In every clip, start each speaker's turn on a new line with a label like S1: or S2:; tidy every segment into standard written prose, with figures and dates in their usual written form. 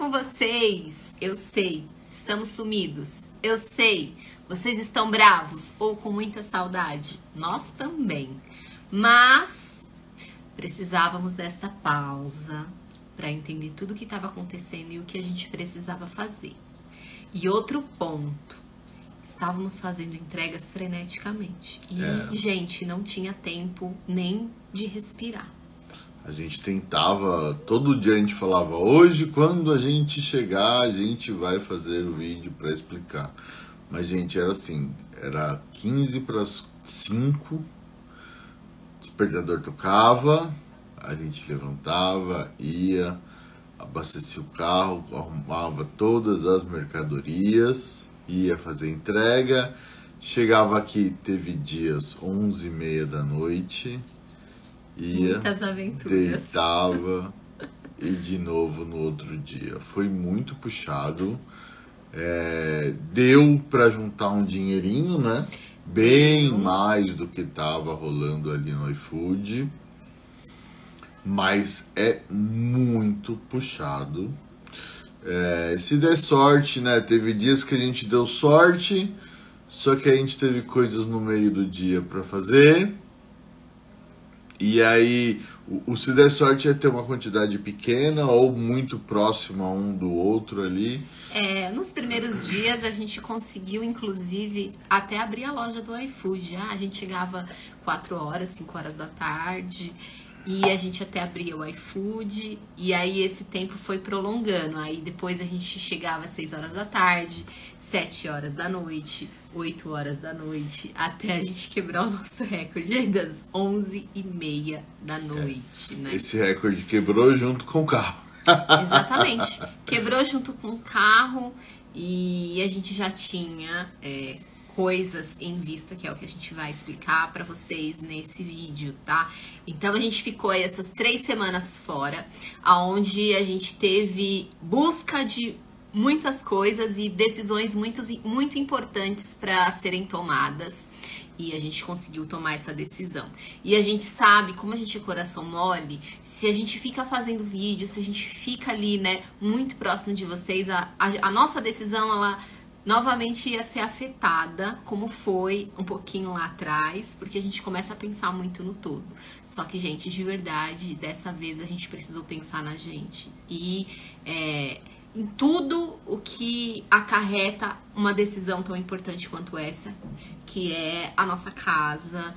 S1: com vocês? Eu sei, estamos sumidos. Eu sei, vocês estão bravos ou com muita saudade. Nós também. Mas precisávamos desta pausa para entender tudo o que estava acontecendo e o que a gente precisava fazer. E outro ponto, estávamos fazendo entregas freneticamente. E, gente, não tinha tempo nem de respirar.
S2: A gente tentava, todo dia a gente falava, hoje quando a gente chegar, a gente vai fazer o vídeo para explicar. Mas, gente, era assim, era 15 para as 5, o despertador tocava, a gente levantava, ia, abastecia o carro, arrumava todas as mercadorias, ia fazer entrega, chegava aqui, teve dias 11h30 da noite, ia,
S1: muitas aventuras,
S2: deitava e de novo no outro dia. Foi muito puxado, deu para juntar um dinheirinho, né? Bem mais do que tava rolando ali no iFood, mas é muito puxado. Se der sorte, né? Teve dias que a gente deu sorte, só que a gente teve coisas no meio do dia para fazer. E aí, se der sorte é ter uma quantidade pequena ou muito próxima um do outro ali.
S1: Nos primeiros dias a gente conseguiu, inclusive, até abrir a loja do iFood. A gente chegava 4 horas, 5 horas da tarde e a gente até abria o iFood. E aí esse tempo foi prolongando. Aí depois a gente chegava às 6 horas da tarde, 7 horas da noite, 8 horas da noite, até a gente quebrar o nosso recorde aí das 11h30 da noite, né?
S2: Esse recorde quebrou junto com o carro.
S1: Exatamente. Quebrou junto com o carro e a gente já tinha coisas em vista, que é o que a gente vai explicar pra vocês nesse vídeo, tá? Então a gente ficou aí essas 3 semanas fora, aonde a gente teve busca de muitas coisas e decisões muito importantes para serem tomadas. E a gente conseguiu tomar essa decisão. E a gente sabe, como a gente é coração mole, se a gente fica fazendo vídeo, se a gente fica ali, né, muito próximo de vocês, a nossa decisão, ela novamente ia ser afetada, como foi um pouquinho lá atrás, porque a gente começa a pensar muito no todo. Só que, gente, de verdade, dessa vez a gente precisou pensar na gente. E em tudo o que acarreta uma decisão tão importante quanto essa, que é a nossa casa,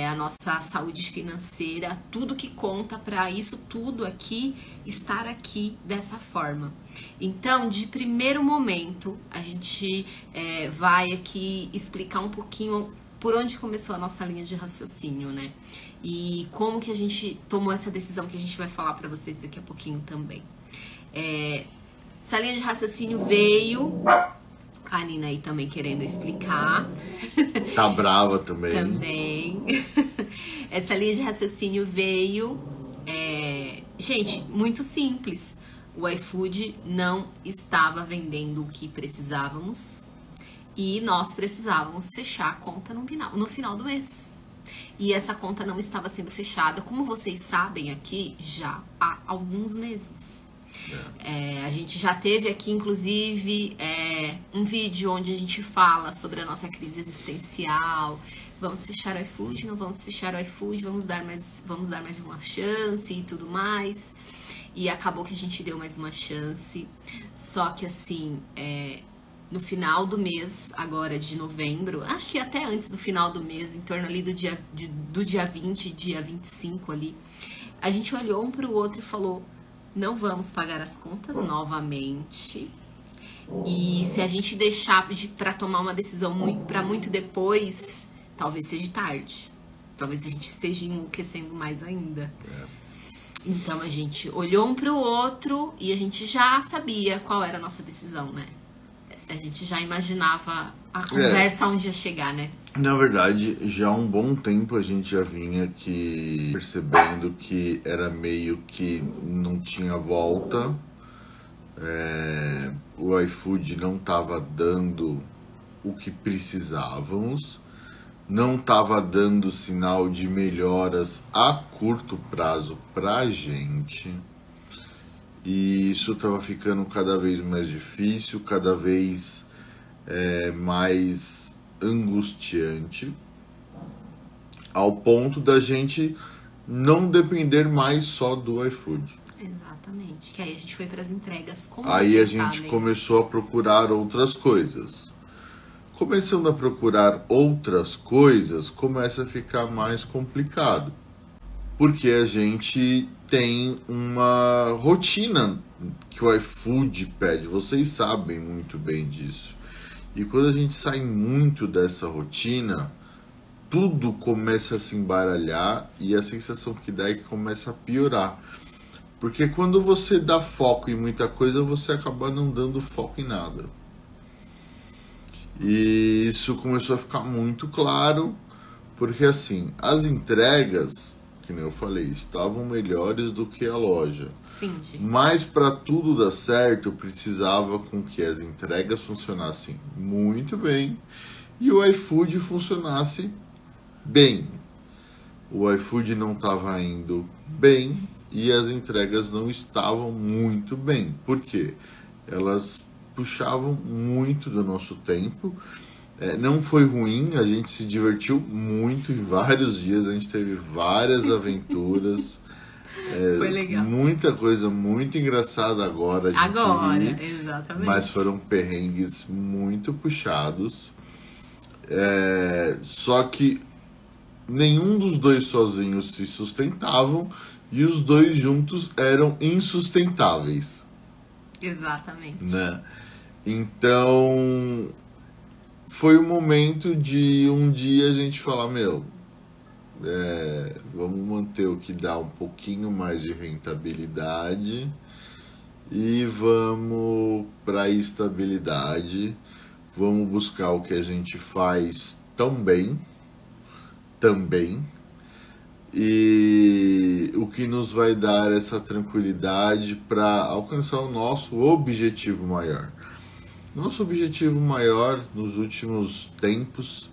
S1: a nossa saúde financeira, tudo que conta para isso tudo aqui estar aqui dessa forma. Então, de primeiro momento, a gente vai aqui explicar um pouquinho por onde começou a nossa linha de raciocínio, né? E como que a gente tomou essa decisão que a gente vai falar para vocês daqui a pouquinho também. Essa linha de raciocínio veio... A Nina aí também querendo explicar.
S2: Tá brava também.
S1: Também. Essa linha de raciocínio veio... gente, muito simples. O iFood não estava vendendo o que precisávamos. E nós precisávamos fechar a conta no final do mês. E essa conta não estava sendo fechada, como vocês sabem aqui, já há alguns meses. A gente já teve aqui, inclusive, um vídeo onde a gente fala sobre a nossa crise existencial. Vamos fechar o iFood, não vamos fechar o iFood, vamos dar mais uma chance e tudo mais. E acabou que a gente deu mais uma chance. Só que assim, no final do mês, agora de novembro, acho que até antes do final do mês, em torno ali do dia 20, dia 25 ali, a gente olhou um pro outro e falou... Não vamos pagar as contas novamente. E se a gente deixar para tomar uma decisão para muito depois, talvez seja tarde. Talvez a gente esteja enlouquecendo mais ainda. Então a gente olhou um para o outro e a gente já sabia qual era a nossa decisão, né? A gente já imaginava a conversa onde ia chegar, né?
S2: Na verdade, já há um bom tempo a gente já vinha aqui percebendo que era meio que não tinha volta. O iFood não estava dando o que precisávamos, não estava dando sinal de melhoras a curto prazo pra gente. E isso estava ficando cada vez mais difícil, cada vez mais angustiante, ao ponto da gente não depender mais só do iFood.
S1: Exatamente. Que aí a gente foi para as entregas. Como
S2: aí a
S1: vocês
S2: gente
S1: sabem,
S2: começou a procurar outras coisas. Começando a procurar outras coisas, começa a ficar mais complicado. Porque a gente tem uma rotina que o iFood pede. Vocês sabem muito bem disso. E quando a gente sai muito dessa rotina, tudo começa a se embaralhar e a sensação que dá é que começa a piorar. Porque quando você dá foco em muita coisa, você acaba não dando foco em nada. E isso começou a ficar muito claro, porque assim, as entregas, que nem eu falei, estavam melhores do que a loja.
S1: Sim,
S2: mas para tudo dar certo, precisava com que as entregas funcionassem muito bem e o iFood funcionasse bem. O iFood não estava indo bem e as entregas não estavam muito bem. Por quê? Elas puxavam muito do nosso tempo. Não foi ruim, a gente se divertiu muito em vários dias, a gente teve várias aventuras.
S1: Foi legal.
S2: Muita coisa muito engraçada agora a gente ri,
S1: exatamente.
S2: mas foram perrengues muito puxados. Só que nenhum dos dois sozinhos se sustentavam e os dois juntos eram insustentáveis.
S1: Exatamente.
S2: Né? Então foi o momento de um dia a gente falar, vamos manter o que dá um pouquinho mais de rentabilidade e vamos para a estabilidade, vamos buscar o que a gente faz também, e o que nos vai dar essa tranquilidade para alcançar o nosso objetivo maior. Nosso objetivo maior nos últimos tempos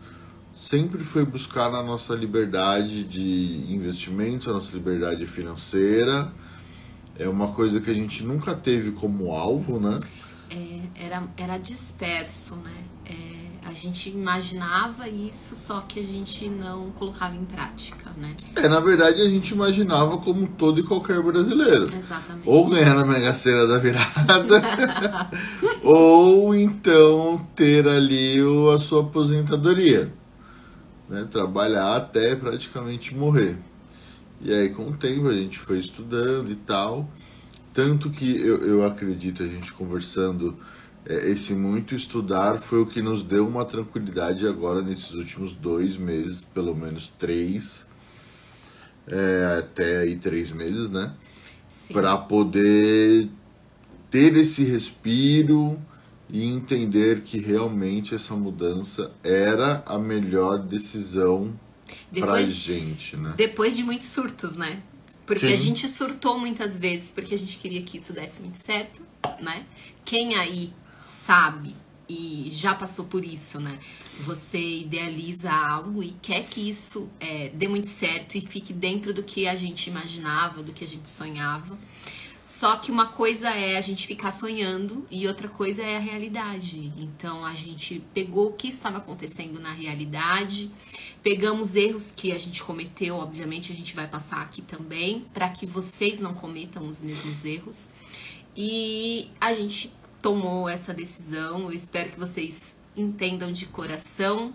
S2: sempre foi buscar a nossa liberdade de investimentos, a nossa liberdade financeira. É uma coisa que a gente nunca teve como alvo, né?
S1: Era disperso, né? A gente imaginava isso, só que a gente não colocava em prática, né?
S2: Na verdade, a gente imaginava como todo e qualquer brasileiro.
S1: Exatamente.
S2: Ou ganhar na Mega Sena da virada, ou então ter ali a sua aposentadoria. Né? Trabalhar até praticamente morrer. E aí, com o tempo, a gente foi estudando e tal. Tanto que eu acredito, a gente conversando, esse muito estudar foi o que nos deu uma tranquilidade agora nesses últimos 2 meses, pelo menos 3, até aí 3 meses, né? Para poder ter esse respiro e entender que realmente essa mudança era a melhor decisão pra gente, né?
S1: Depois de muitos surtos, né? Porque
S2: Sim.
S1: A gente surtou muitas vezes porque a gente queria que isso desse muito certo, né? Quem aí sabe e já passou por isso, né? Você idealiza algo e quer que isso dê muito certo e fique dentro do que a gente imaginava, do que a gente sonhava. Só que uma coisa é a gente ficar sonhando e outra coisa é a realidade. Então a gente pegou o que estava acontecendo na realidade, pegamos erros que a gente cometeu, obviamente a gente vai passar aqui também, para que vocês não cometam os mesmos erros. E a gente tomou essa decisão, eu espero que vocês entendam de coração.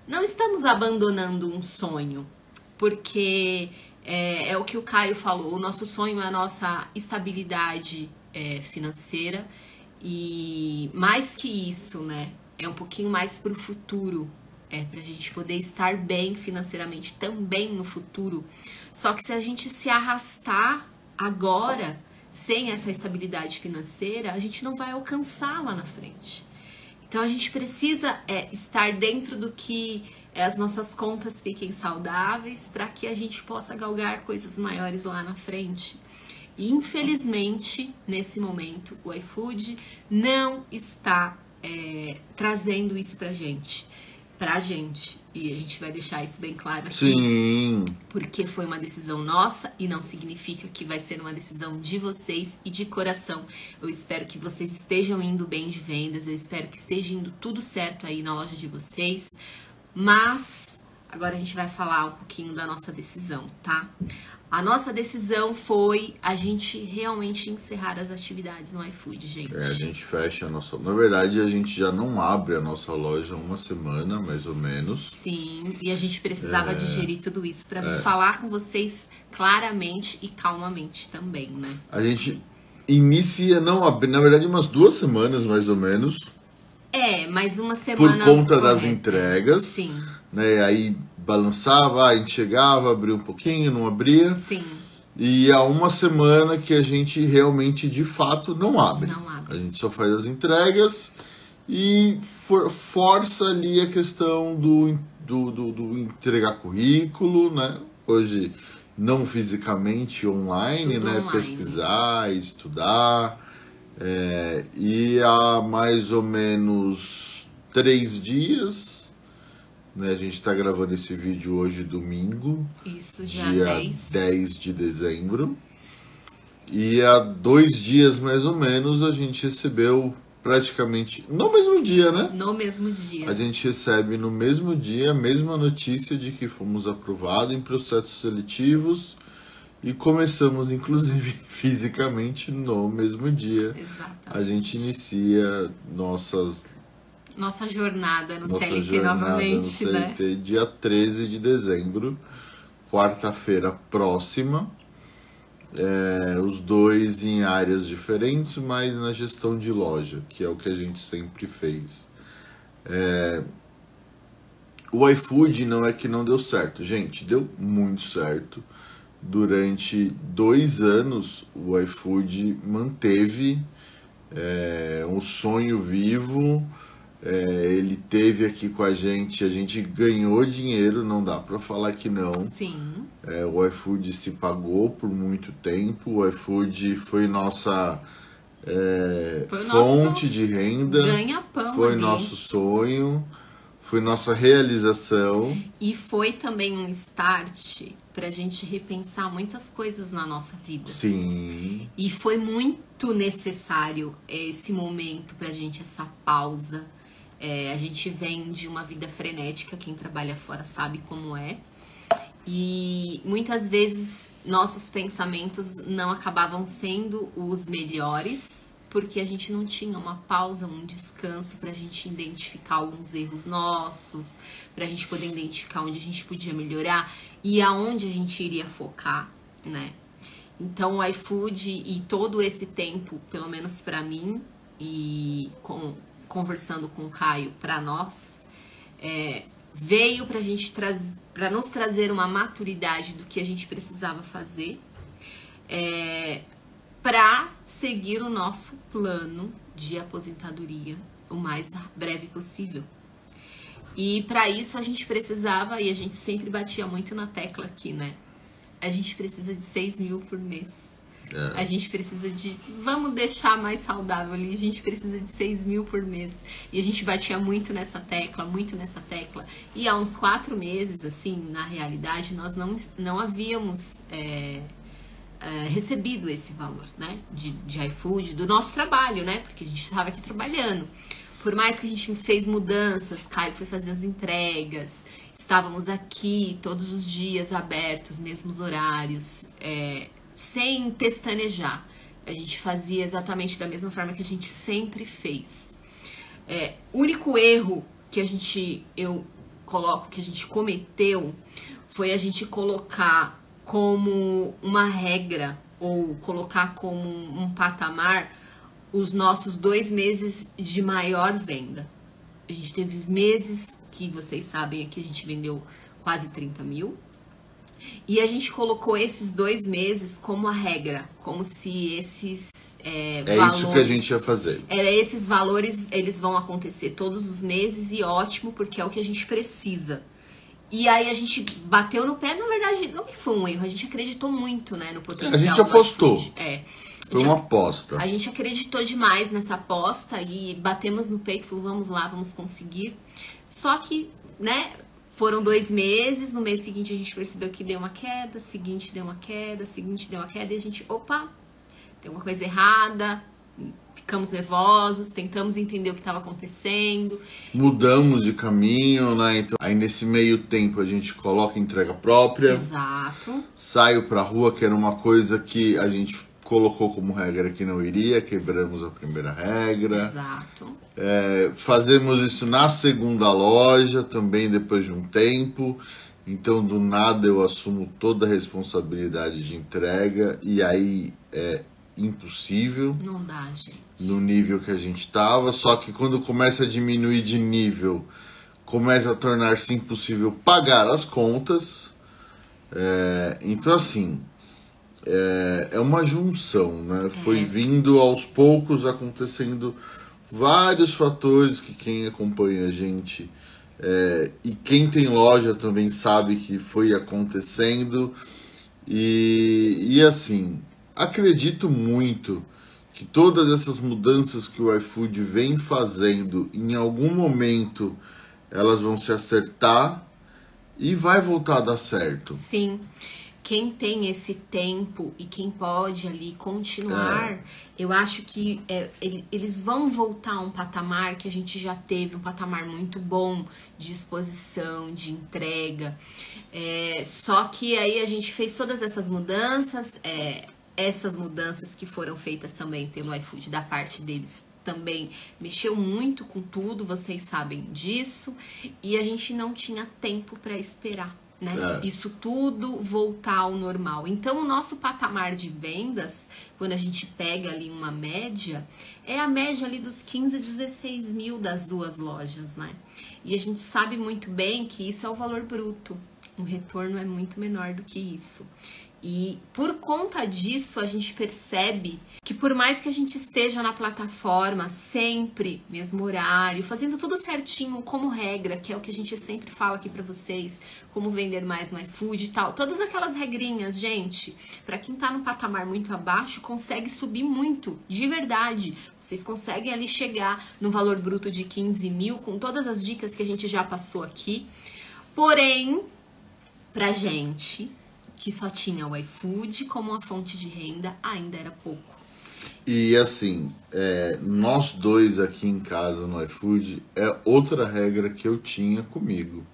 S1: Não estamos abandonando um sonho, porque... É o que o Caio falou, o nosso sonho é a nossa estabilidade financeira e mais que isso, né, é um pouquinho mais para o futuro, pra gente poder estar bem financeiramente também no futuro. Só que se a gente se arrastar agora, sem essa estabilidade financeira, a gente não vai alcançar lá na frente. Então a gente precisa estar dentro do que as nossas contas fiquem saudáveis para que a gente possa galgar coisas maiores lá na frente. E infelizmente, nesse momento, o iFood não está trazendo isso pra gente. pra gente. E a gente vai deixar isso bem claro aqui.
S2: Sim.
S1: Porque foi uma decisão nossa e não significa que vai ser uma decisão de vocês e de coração. Eu espero que vocês estejam indo bem de vendas, eu espero que esteja indo tudo certo aí na loja de vocês. Mas agora a gente vai falar um pouquinho da nossa decisão, tá? A nossa decisão foi a gente realmente encerrar as atividades no iFood, gente.
S2: A gente fecha a nossa... Na verdade, a gente já não abre a nossa loja há uma semana, mais ou menos.
S1: Sim, e a gente precisava digerir tudo isso para falar com vocês claramente e calmamente também, né?
S2: A gente inicia, não abre, na verdade, umas 2 semanas, mais ou menos.
S1: Mais uma semana...
S2: Por conta das entregas.
S1: Sim.
S2: Né? Aí balançava, a gente chegava, abria um pouquinho, não abria.
S1: Sim.
S2: E há uma semana que a gente realmente, de fato, não abre.
S1: Não abre.
S2: A gente só faz as entregas e força ali a questão do entregar currículo, né? Hoje, não fisicamente, online,
S1: tudo
S2: né?
S1: Online.
S2: Pesquisar, estudar. E há mais ou menos 3 dias... Né, a gente está gravando esse vídeo hoje, domingo.
S1: Isso, dia
S2: 10 de dezembro. E há 2 dias, mais ou menos, a gente recebeu praticamente... No mesmo dia, né?
S1: No mesmo dia.
S2: A gente recebe no mesmo dia a mesma notícia de que fomos aprovados em processos seletivos. E começamos, inclusive, fisicamente no mesmo dia.
S1: Exatamente.
S2: A gente inicia
S1: nossa jornada no CLT novamente,
S2: no CLT, né? Dia 13 de dezembro, quarta-feira próxima. Os dois em áreas diferentes, mas na gestão de loja, que é o que a gente sempre fez. O iFood não é que não deu certo. Gente, deu muito certo. Durante 2 anos, o iFood manteve um sonho vivo. Ele teve aqui com a gente ganhou dinheiro, não dá para falar que não.
S1: Sim.
S2: O iFood se pagou por muito tempo, o iFood foi nossa fonte de renda,
S1: ganha-pão,
S2: foi nosso sonho, foi nossa realização.
S1: E foi também um start pra gente repensar muitas coisas na nossa vida.
S2: Sim.
S1: E foi muito necessário esse momento pra gente, essa pausa. A gente vem de uma vida frenética, quem trabalha fora sabe como é. E muitas vezes nossos pensamentos não acabavam sendo os melhores, porque a gente não tinha uma pausa, um descanso pra gente identificar alguns erros nossos, pra gente poder identificar onde a gente podia melhorar e aonde a gente iria focar, né? Então o iFood e todo esse tempo, pelo menos pra mim, e conversando com o Caio, para nós, veio pra gente para nos trazer uma maturidade do que a gente precisava fazer, para seguir o nosso plano de aposentadoria o mais breve possível. E para isso a gente precisava, e a gente sempre batia muito na tecla aqui, né? A gente precisa de 6 mil por mês. A gente precisa de... Vamos deixar mais saudável ali. A gente precisa de 6 mil por mês. E a gente batia muito nessa tecla, muito nessa tecla. E há uns 4 meses, assim, na realidade, nós não havíamos recebido esse valor, né? De iFood, do nosso trabalho, né? Porque a gente estava aqui trabalhando. Por mais que a gente fez mudanças, Caio foi fazer as entregas, estávamos aqui todos os dias abertos, mesmos horários, sem pestanejar. A gente fazia exatamente da mesma forma que a gente sempre fez. O único erro que eu coloco que a gente cometeu foi a gente colocar como uma regra ou colocar como um patamar os nossos 2 meses de maior venda. A gente teve meses que vocês sabem aqui a gente vendeu quase 30 mil. E a gente colocou esses 2 meses como a regra, como se esses valores...
S2: isso que a gente ia fazer.
S1: Esses valores, eles vão acontecer todos os meses e ótimo, porque é o que a gente precisa. E aí a gente bateu no pé, na verdade, não que foi um erro, a gente acreditou muito, né, no potencial.
S2: A gente apostou.
S1: Foi
S2: uma aposta.
S1: A gente acreditou demais nessa aposta e batemos no peito e falou, vamos lá, vamos conseguir. Só que né? Foram 2 meses, no mês seguinte a gente percebeu que deu uma queda, seguinte deu uma queda, seguinte deu uma queda, e a gente, opa, tem alguma coisa errada, ficamos nervosos, tentamos entender o que estava acontecendo.
S2: Mudamos de caminho, né? Então, aí nesse meio tempo a gente coloca entrega própria.
S1: Exato.
S2: Saio pra rua, que era uma coisa que a gente colocou como regra que não iria, quebramos a primeira regra.
S1: Exato.
S2: Fazemos isso na segunda loja, também depois de um tempo. Então, do nada, eu assumo toda a responsabilidade de entrega. E aí, é impossível.
S1: Não dá, gente.
S2: No nível que a gente estava. Só que quando começa a diminuir de nível, começa a tornar-se impossível pagar as contas. Então, assim, é uma junção, né? Foi vindo aos poucos acontecendo vários fatores que quem acompanha a gente e quem tem loja também sabe que foi acontecendo. E assim, acredito muito que todas essas mudanças que o iFood vem fazendo, em algum momento elas vão se acertar e vai voltar a dar certo.
S1: Sim. Quem tem esse tempo e quem pode ali continuar, eu acho que eles vão voltar a um patamar que a gente já teve, um patamar muito bom de exposição, de entrega. Só que aí a gente fez todas essas mudanças que foram feitas também pelo iFood, da parte deles também mexeu muito com tudo, vocês sabem disso, e a gente não tinha tempo para esperar. Né? Isso tudo voltar ao normal. Então, o nosso patamar de vendas, quando a gente pega ali uma média, é a média ali dos 15 a 16 mil das 2 lojas, né? E a gente sabe muito bem que isso é o valor bruto. O retorno é muito menor do que isso. E por conta disso, a gente percebe que por mais que a gente esteja na plataforma sempre, mesmo horário, fazendo tudo certinho como regra, que é o que a gente sempre fala aqui pra vocês, como vender mais no iFood e tal, todas aquelas regrinhas, gente, pra quem tá no patamar muito abaixo, consegue subir muito, de verdade. Vocês conseguem ali chegar no valor bruto de 15 mil, com todas as dicas que a gente já passou aqui. Porém, pra gente que só tinha o iFood como uma fonte de renda, ainda era pouco.
S2: E assim, nós dois aqui em casa no iFood, é outra regra que eu tinha comigo,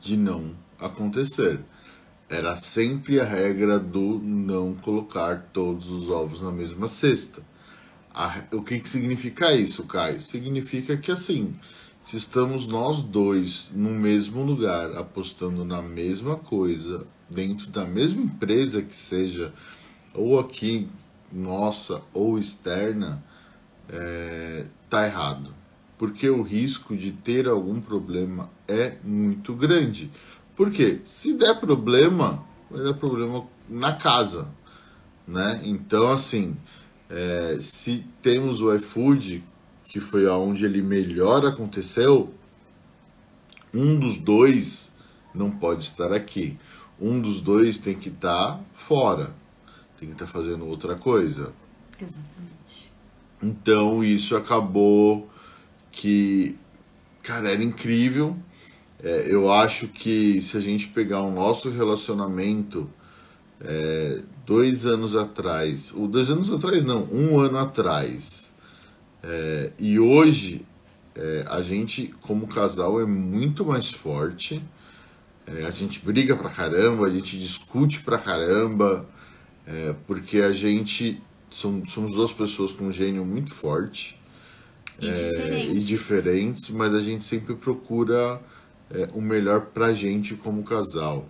S2: de não acontecer. Era sempre a regra do não colocar todos os ovos na mesma cesta. O que significa isso, Caio? Significa que assim, se estamos nós dois no mesmo lugar, apostando na mesma coisa, dentro da mesma empresa que seja, ou aqui, nossa, ou externa, tá errado. Porque o risco de ter algum problema é muito grande. Porque se der problema, vai dar problema na casa, né? Então, assim, se temos o iFood, que foi aonde ele melhor aconteceu, um dos dois não pode estar aqui. Um dos dois tem que estar fora, tem que estar fazendo outra coisa.
S1: Exatamente.
S2: Então isso acabou que, cara, era incrível. Eu acho que se a gente pegar o nosso relacionamento 2 anos atrás, ou 2 anos atrás não, 1 ano atrás, e hoje a gente como casal é muito mais forte. A gente briga pra caramba, a gente discute pra caramba, porque a gente somos 2 pessoas com um gênio muito forte e diferentes, mas a gente sempre procura o melhor pra gente como casal.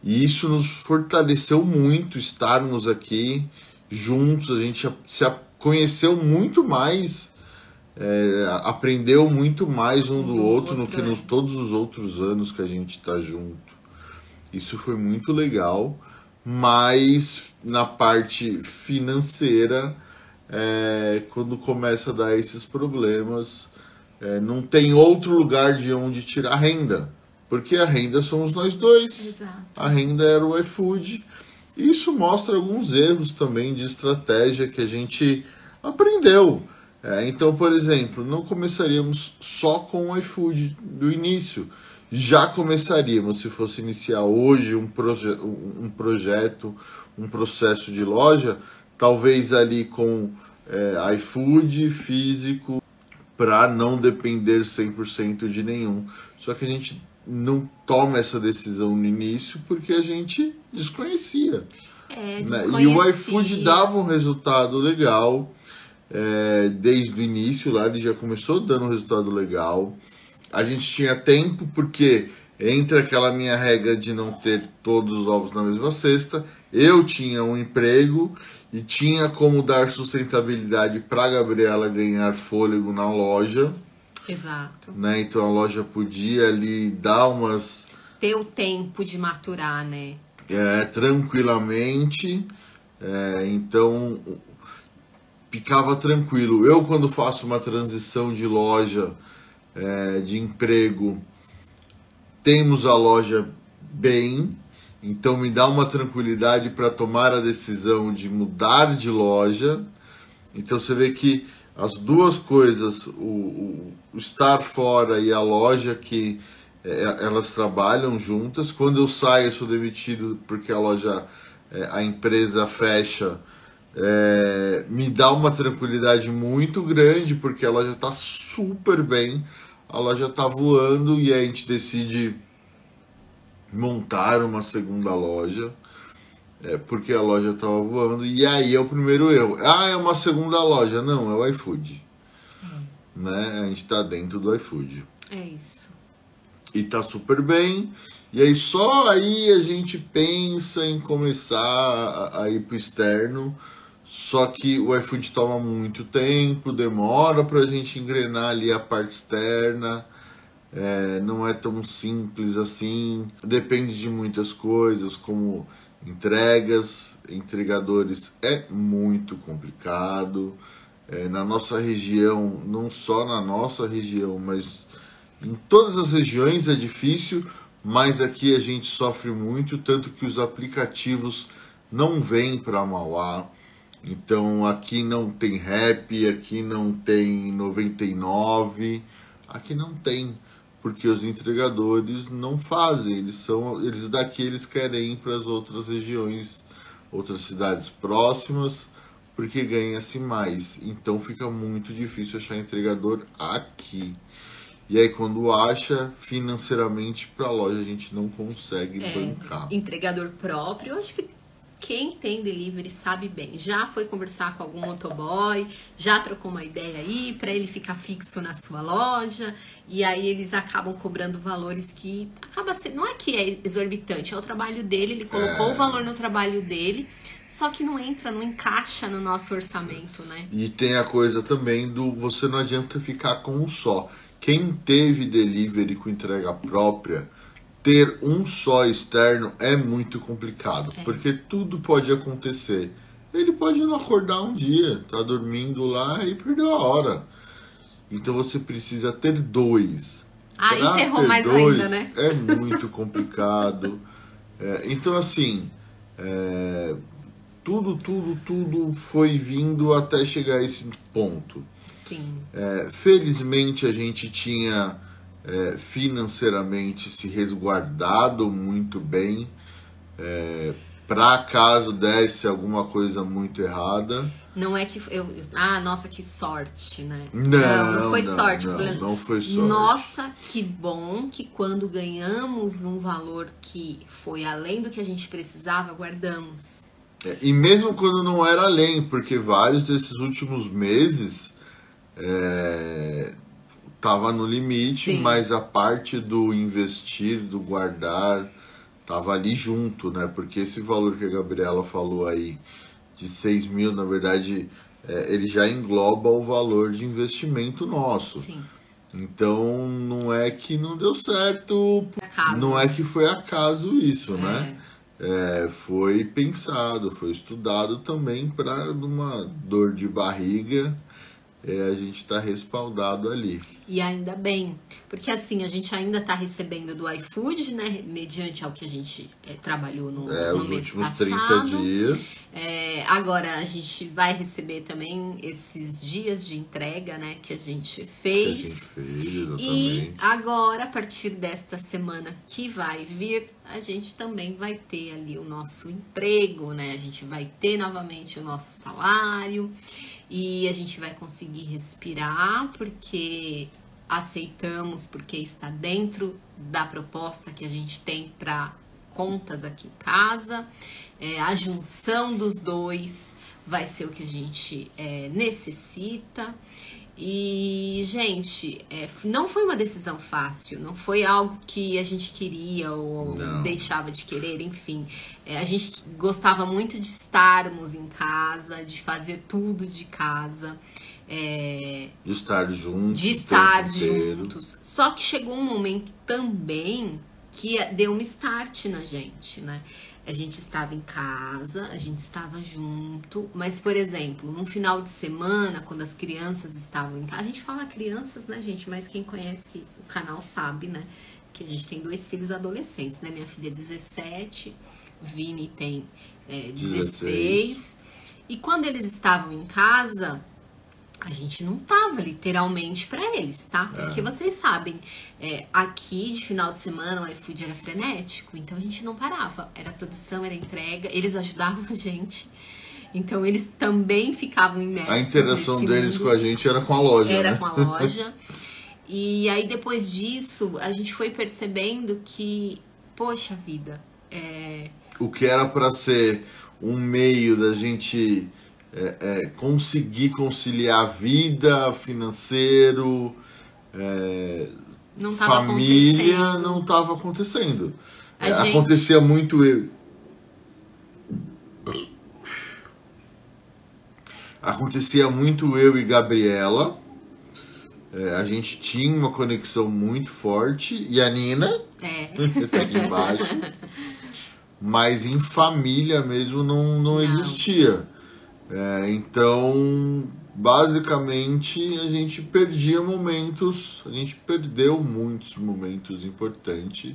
S2: E isso nos fortaleceu muito, estarmos aqui juntos, a gente se conheceu muito mais, aprendeu muito mais um do outro do que nos todos os outros anos que a gente está junto. Isso foi muito legal, mas na parte financeira, quando começa a dar esses problemas, não tem outro lugar de onde tirar renda, porque a renda somos nós dois.
S1: Exato.
S2: A renda era o iFood. Isso mostra alguns erros também de estratégia que a gente aprendeu. Então, por exemplo, não começaríamos só com o iFood do início. já começaríamos, se fosse iniciar hoje um projeto, um processo de loja, talvez ali com iFood físico, para não depender 100% de nenhum. Só que a gente não toma essa decisão no início porque a gente desconhecia.
S1: Desconhecia.
S2: E o iFood dava um resultado legal, desde o início lá, ele já começou dando um resultado legal. A gente tinha tempo porque, entre aquela minha regra de não ter todos os ovos na mesma cesta, eu tinha um emprego e tinha como dar sustentabilidade para a Gabriela ganhar fôlego na loja.
S1: Exato.
S2: Né? Então a loja podia ali dar umas...
S1: ter o tempo de maturar, né?
S2: Tranquilamente. Então ficava tranquilo. Eu, quando faço uma transição de loja, de emprego, temos a loja bem, então me dá uma tranquilidade para tomar a decisão de mudar de loja. Então você vê que as duas coisas, o estar fora e a loja, que elas trabalham juntas. Quando eu saio, eu sou demitido porque a loja, a empresa fecha, me dá uma tranquilidade muito grande, porque a loja está super bem, a loja está voando, e aí a gente decide montar uma segunda loja, porque a loja estava voando. E aí é o primeiro erro. É uma segunda loja. Não, é o iFood. Né? A gente está dentro do iFood.
S1: É isso.
S2: E tá super bem. E aí só aí a gente pensa em começar a ir pro externo. Só que o iFood toma muito tempo, demora pra gente engrenar ali a parte externa. Não é tão simples assim. Depende de muitas coisas, como entregadores, é muito complicado. Na nossa região, não só na nossa região, mas em todas as regiões é difícil, mas aqui a gente sofre muito, tanto que os aplicativos não vêm para Mauá. Então aqui não tem Rap, aqui não tem 99, aqui não tem, porque os entregadores não fazem, eles daqui eles querem ir para as outras regiões, outras cidades próximas, porque ganha-se mais. Então fica muito difícil achar entregador aqui. E aí quando acha, financeiramente, para a loja a gente não consegue bancar.
S1: Entregador próprio, eu acho que quem tem delivery sabe bem. Já foi conversar com algum motoboy, já trocou uma ideia aí para ele ficar fixo na sua loja, e aí eles acabam cobrando valores que acaba sendo, não é que é exorbitante, é o trabalho dele, ele colocou o valor no trabalho dele, só que não encaixa no nosso orçamento, né?
S2: E tem a coisa também do você não adianta ficar com um só. Quem teve delivery com entrega própria, ter um só externo é muito complicado, porque tudo pode acontecer. Ele pode não acordar um dia, tá dormindo lá e perdeu a hora. Então você precisa ter dois.
S1: Aí ferrou mais ainda, né?
S2: É muito complicado. Então assim, tudo foi vindo até chegar a esse ponto.
S1: Sim.
S2: Felizmente a gente tinha financeiramente se resguardado muito bem, para caso desse alguma coisa muito errada.
S1: Não é que nossa, que sorte, né?
S2: Não
S1: foi sorte.
S2: Não foi sorte.
S1: Nossa, que bom que quando ganhamos um valor que foi além do que a gente precisava, guardamos.
S2: E mesmo quando não era além, porque vários desses últimos meses tava no limite. Sim. Mas a parte do investir, do guardar, tava ali junto, né? Porque esse valor que a Gabriela falou aí, de 6 mil, na verdade, ele já engloba o valor de investimento nosso.
S1: Sim.
S2: Então, não é que não deu certo, não é que foi acaso isso, né? Foi pensado, foi estudado também para uma dor de barriga. a gente tá respaldado ali.
S1: E ainda bem, porque assim, a gente ainda tá recebendo do iFood, né, mediante ao que a gente trabalhou no
S2: Os
S1: mês
S2: últimos
S1: passado.
S2: 30 dias.
S1: Agora a gente vai receber também esses dias de entrega, né, que a gente fez.
S2: Que a gente fez, exatamente.
S1: E agora, a partir desta semana que vai vir, a gente também vai ter ali o nosso emprego, né? A gente vai ter novamente o nosso salário e a gente vai conseguir respirar porque aceitamos, porque está dentro da proposta que a gente tem para contas aqui em casa. A junção dos dois vai ser o que a gente necessita. E, gente, não foi uma decisão fácil, não foi algo que a gente queria ou deixava de querer, enfim. A gente gostava muito de estarmos em casa, de fazer tudo de casa.
S2: De estar juntos.
S1: De estar juntos. Só que chegou um momento também que deu um start na gente, né? A gente estava em casa, a gente estava junto, mas, por exemplo, num final de semana, quando as crianças estavam em casa, a gente fala crianças, né, gente? Mas quem conhece o canal sabe, né? Que a gente tem 2 filhos adolescentes, né? Minha filha é 17, Vini tem 16. E quando eles estavam em casa, a gente não tava literalmente pra eles, tá? Porque vocês sabem, aqui de final de semana o iFood era frenético, então a gente não parava. Era produção, era entrega, eles ajudavam a gente. Então eles também ficavam imersos.
S2: A interação deles com a gente era com a loja,
S1: Era
S2: né?
S1: com a loja. E aí depois disso, a gente foi percebendo que, poxa vida,
S2: O que era pra ser um meio da gente conseguir conciliar vida, financeiro,
S1: não tava
S2: família,
S1: acontecendo.
S2: não estava acontecendo.
S1: Gente...
S2: Acontecia muito eu e Gabriela. A gente tinha uma conexão muito forte. E a Nina, tá aqui embaixo. Mas em família mesmo não existia. Então, basicamente, a gente perdia momentos, a gente perdeu muitos momentos importantes.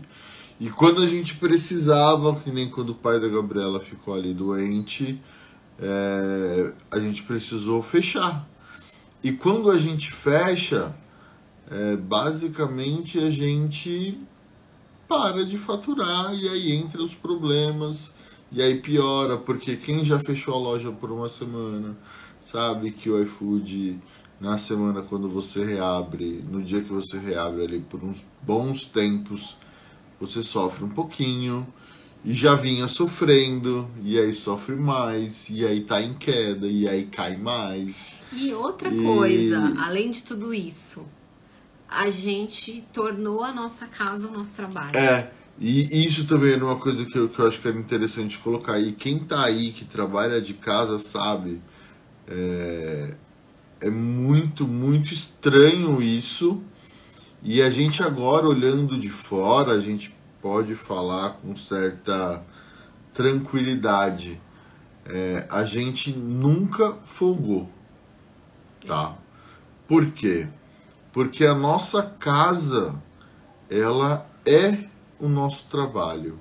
S2: E quando a gente precisava, que nem quando o pai da Gabriela ficou ali doente, a gente precisou fechar. E quando a gente fecha, basicamente a gente para de faturar e aí entra os problemas. E aí piora, porque quem já fechou a loja por uma semana sabe que o iFood, na semana quando você reabre, no dia que você reabre ali por uns bons tempos, você sofre um pouquinho e já vinha sofrendo, e aí sofre mais, e aí tá em queda, e aí cai mais.
S1: E outra coisa, além de tudo isso, a gente tornou a nossa casa o nosso trabalho.
S2: E isso também era uma coisa que eu acho que era interessante colocar. E quem tá aí, que trabalha de casa, sabe, é muito, muito estranho isso. E a gente agora, olhando de fora, a gente pode falar com certa tranquilidade. A gente nunca folgou, tá? Por quê? Porque a nossa casa, ela é o nosso trabalho.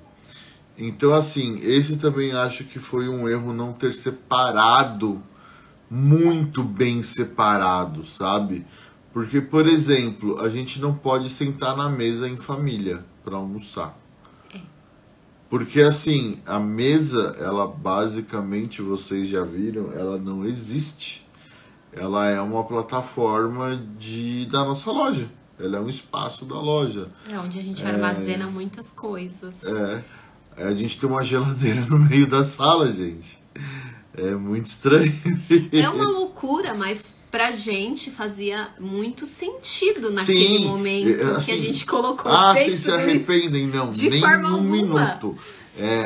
S2: Então, assim, esse também acho que foi um erro não ter separado, muito bem separado, sabe? Porque, por exemplo, a gente não pode sentar na mesa em família para almoçar. Porque, assim, a mesa, ela basicamente, vocês já viram, ela não existe. Ela é uma plataforma da nossa loja. Ela é um espaço da loja.
S1: Onde a gente armazena muitas coisas.
S2: A gente tem uma geladeira no meio da sala, gente. É muito estranho.
S1: É uma loucura, mas pra gente fazia muito sentido naquele momento assim, que a gente colocou.
S2: Vocês se arrependem? Não, nem um minuto.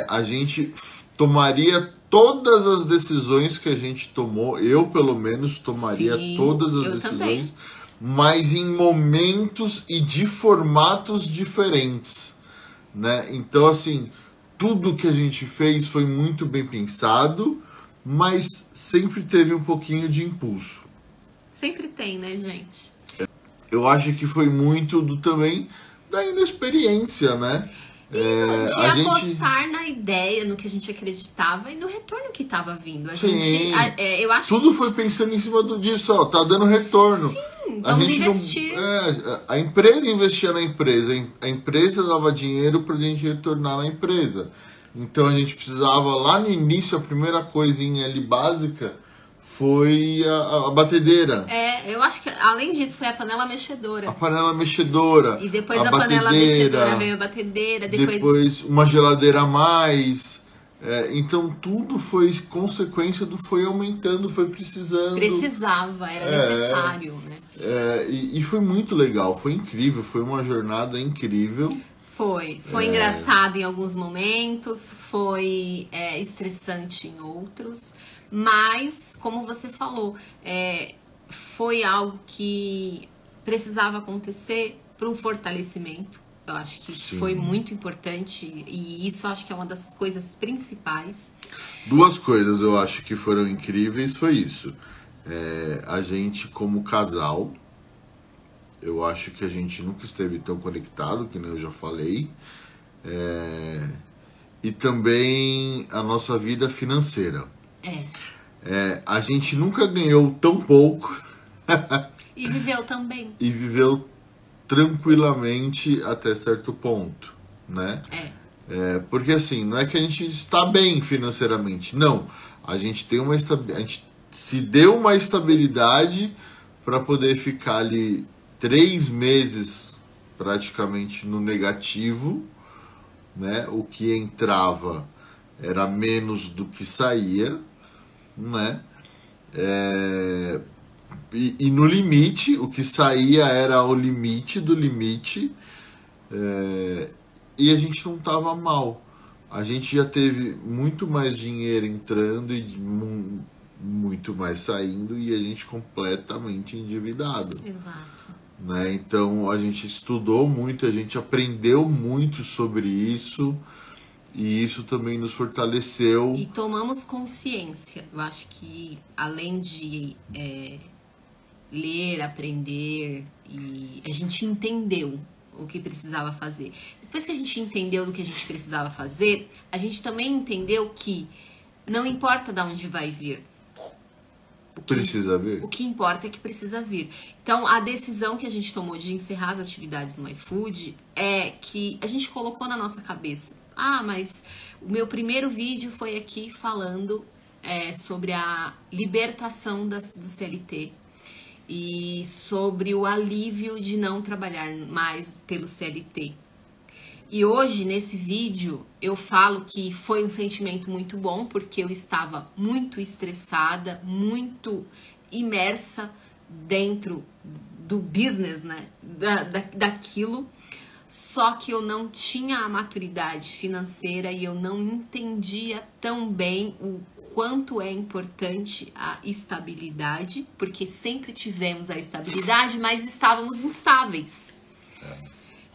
S2: A gente tomaria todas as decisões que a gente tomou. Eu, pelo menos, tomaria todas as decisões. Também. Mas em momentos e de formatos diferentes, né? Então, assim, tudo que a gente fez foi muito bem pensado, mas sempre teve um pouquinho de impulso.
S1: Sempre tem, né, gente?
S2: Eu acho que foi muito também da inexperiência, né?
S1: De apostar na ideia, no que a gente acreditava e no retorno que estava vindo. Eu acho
S2: tudo foi pensando em cima disso, ó, tá dando retorno.
S1: Sim, vamos investir.
S2: A empresa investia na empresa, a empresa dava dinheiro pra gente retornar na empresa. Então a gente precisava, lá no início, a primeira coisinha ali básica foi a batedeira.
S1: Eu acho que além disso foi a panela mexedora.
S2: A panela mexedora.
S1: E depois da panela mexedora veio a batedeira.
S2: Depois uma geladeira a mais. Então tudo foi consequência foi aumentando, foi precisando.
S1: Precisava, era necessário, né?
S2: E foi muito legal, foi incrível, foi uma jornada incrível.
S1: Foi engraçado em alguns momentos, foi estressante em outros, mas, como você falou, foi algo que precisava acontecer para um fortalecimento. Eu acho que isso foi muito importante e isso acho que é uma das coisas principais.
S2: Duas coisas eu acho que foram incríveis, foi isso. A gente como casal, eu acho que a gente nunca esteve tão conectado, que nem eu já falei. E também a nossa vida financeira. A gente nunca ganhou tão pouco.
S1: E viveu também.
S2: E viveu tranquilamente até certo ponto, né? Porque assim, não é que a gente está bem financeiramente. Não, a gente tem a gente se deu uma estabilidade para poder ficar ali 3 meses praticamente no negativo, né? O que entrava era menos do que saía, né? E no limite, o que saía era o limite do limite, e a gente não estava mal. A gente já teve muito mais dinheiro entrando e muito mais saindo, e a gente completamente endividado.
S1: Exato.
S2: Né? Então a gente estudou muito, a gente aprendeu muito sobre isso, e isso também nos fortaleceu.
S1: E tomamos consciência. Eu acho que além de ler, aprender, e a gente entendeu o que precisava fazer. Depois que a gente entendeu o que a gente precisava fazer, a gente também entendeu que não importa de onde vai vir.
S2: Precisa vir.
S1: O que importa é que precisa vir. Então, a decisão que a gente tomou de encerrar as atividades no iFood é que a gente colocou na nossa cabeça. Mas o meu primeiro vídeo foi aqui falando sobre a libertação do CLT e sobre o alívio de não trabalhar mais pelo CLT. E hoje, nesse vídeo, eu falo que foi um sentimento muito bom, porque eu estava muito estressada, muito imersa dentro do business, né? Daquilo. Só que eu não tinha a maturidade financeira e eu não entendia tão bem o quanto é importante a estabilidade, porque sempre tivemos a estabilidade, mas estávamos instáveis.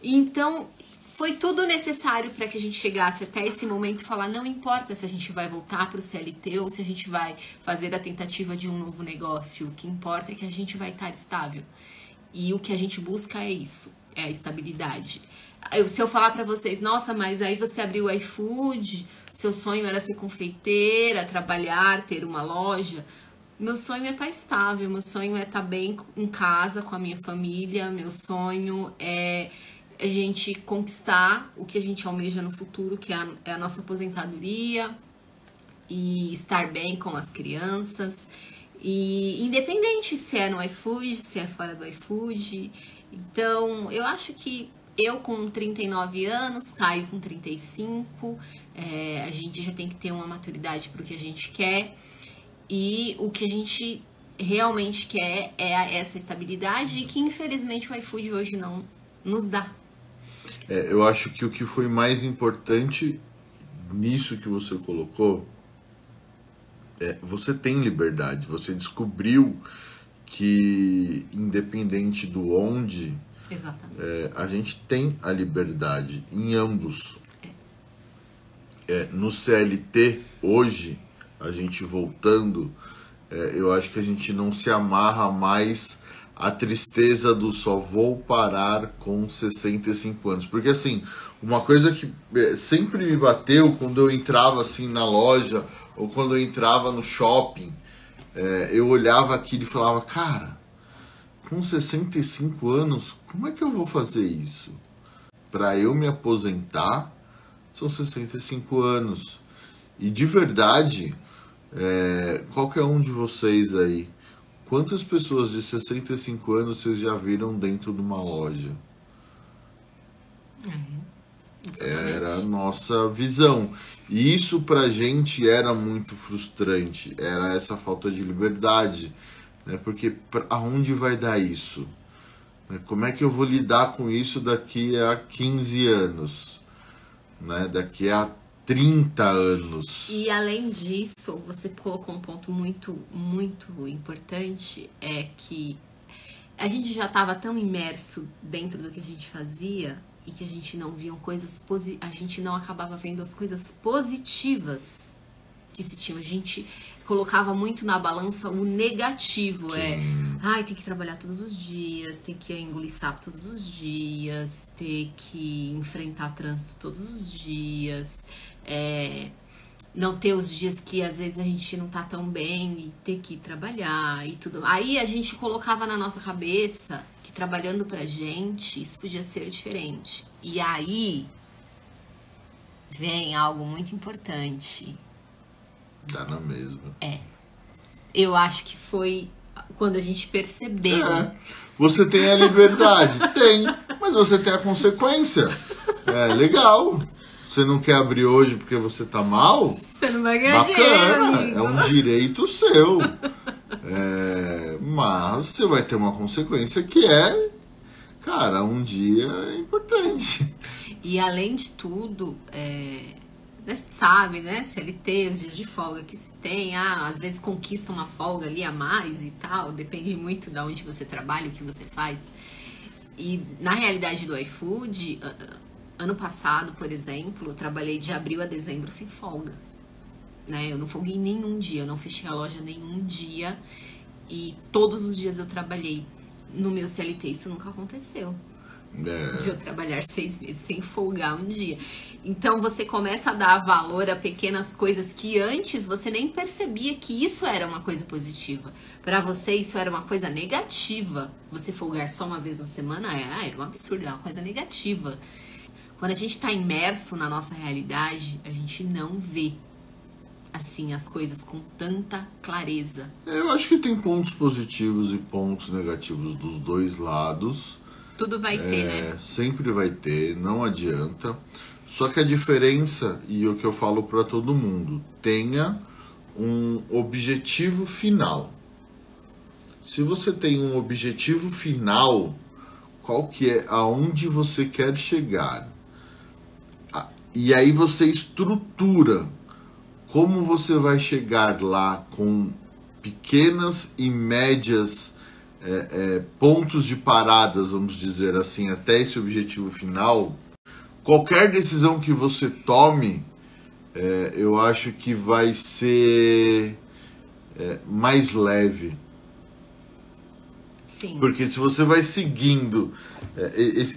S1: Então, foi tudo necessário para que a gente chegasse até esse momento e falar, não importa se a gente vai voltar para o CLT ou se a gente vai fazer a tentativa de um novo negócio, o que importa é que a gente vai estar estável. E o que a gente busca é isso, é a estabilidade. Se eu falar para vocês, nossa, mas aí você abriu o iFood, seu sonho era ser confeiteira, trabalhar, ter uma loja. Meu sonho é estar estável, meu sonho é estar bem em casa com a minha família, meu sonho é a gente conquistar o que a gente almeja no futuro, que é a nossa aposentadoria, e estar bem com as crianças, e independente se é no iFood, se é fora do iFood. Então, eu acho que eu com 39 anos, Caio com 35, a gente já tem que ter uma maturidade para o que a gente quer, e o que a gente realmente quer é essa estabilidade, e que infelizmente o iFood hoje não nos dá.
S2: Eu acho que o que foi mais importante nisso que você colocou você tem liberdade, você descobriu que independente do onde,
S1: exatamente,
S2: a gente tem a liberdade em ambos. No CLT hoje, a gente voltando, eu acho que a gente não se amarra mais à tristeza do só vou parar com 65 anos. Porque assim, uma coisa que sempre me bateu quando eu entrava assim na loja ou quando eu entrava no shopping, eu olhava aquilo e falava, cara, com 65 anos, como é que eu vou fazer isso? Para eu me aposentar, são 65 anos. E de verdade, qualquer um de vocês aí, quantas pessoas de 65 anos vocês já viram dentro de uma loja? Era a nossa visão. E isso pra gente era muito frustrante. Era essa falta de liberdade. Né? Porque aonde vai dar isso? Como é que eu vou lidar com isso daqui a 15 anos? Né? Daqui a 30 anos.
S1: E além disso, você colocou um ponto muito, muito importante, é que a gente já estava tão imerso dentro do que a gente fazia e que a gente não via coisas a gente não acabava vendo as coisas positivas que existiam. A gente colocava muito na balança o negativo. Tem que trabalhar todos os dias, tem que engolir sapo todos os dias, ter que enfrentar trânsito todos os dias, não ter os dias que às vezes a gente não tá tão bem e ter que ir trabalhar e tudo. Aí a gente colocava na nossa cabeça que trabalhando pra gente isso podia ser diferente. E aí vem algo muito importante.
S2: Dá na mesma.
S1: Eu acho que foi quando a gente percebeu.
S2: Você tem a liberdade? Tem. Mas você tem a consequência. Legal. Você não quer abrir hoje porque você tá mal?
S1: Você não vai ganhar dinheiro,
S2: bacana.
S1: amigo.
S2: É um direito seu. Mas você vai ter uma consequência que cara, um dia é importante.
S1: E além de tudo, a gente sabe, né, CLT, os dias de folga que se tem, às vezes conquista uma folga ali a mais e tal, depende muito de onde você trabalha, o que você faz. E na realidade do iFood, ano passado, por exemplo, eu trabalhei de abril a dezembro sem folga. Né? Eu não folguei nenhum dia, eu não fechei a loja nenhum dia e todos os dias eu trabalhei. No meu CLT isso nunca aconteceu. De eu trabalhar 6 meses sem folgar um dia. Então você começa a dar valor a pequenas coisas que antes você nem percebia que isso era uma coisa positiva. Para você isso era uma coisa negativa. Você folgar só uma vez na semana era um absurdo, é uma coisa negativa. Quando a gente está imerso na nossa realidade, a gente não vê assim as coisas com tanta clareza.
S2: Eu acho que tem pontos positivos e pontos negativos dos dois lados.
S1: Tudo vai ter, né?
S2: Sempre vai ter, não adianta. Só que a diferença, e o que eu falo para todo mundo, tenha um objetivo final. Se você tem um objetivo final, qual que é? Aonde você quer chegar? E aí você estrutura como você vai chegar lá com pequenas e médias pontos de paradas, vamos dizer assim, até esse objetivo final. Qualquer decisão que você tome, eu acho que vai ser mais leve.
S1: Sim.
S2: Porque se você vai seguindo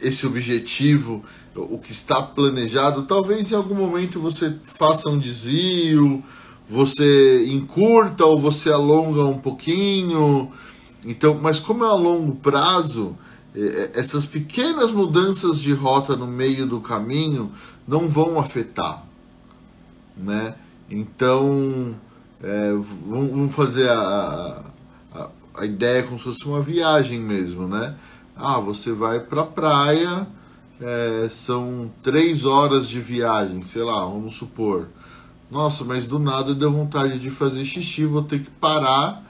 S2: esse objetivo, o que está planejado, talvez em algum momento você faça um desvio, você encurta ou você alonga um pouquinho. Então, mas como é a longo prazo, essas pequenas mudanças de rota no meio do caminho não vão afetar, né? Então, vamos fazer a ideia como se fosse uma viagem mesmo, né? Você vai pra praia, são 3 horas de viagem, sei lá, vamos supor. Nossa, mas do nada deu vontade de fazer xixi, vou ter que parar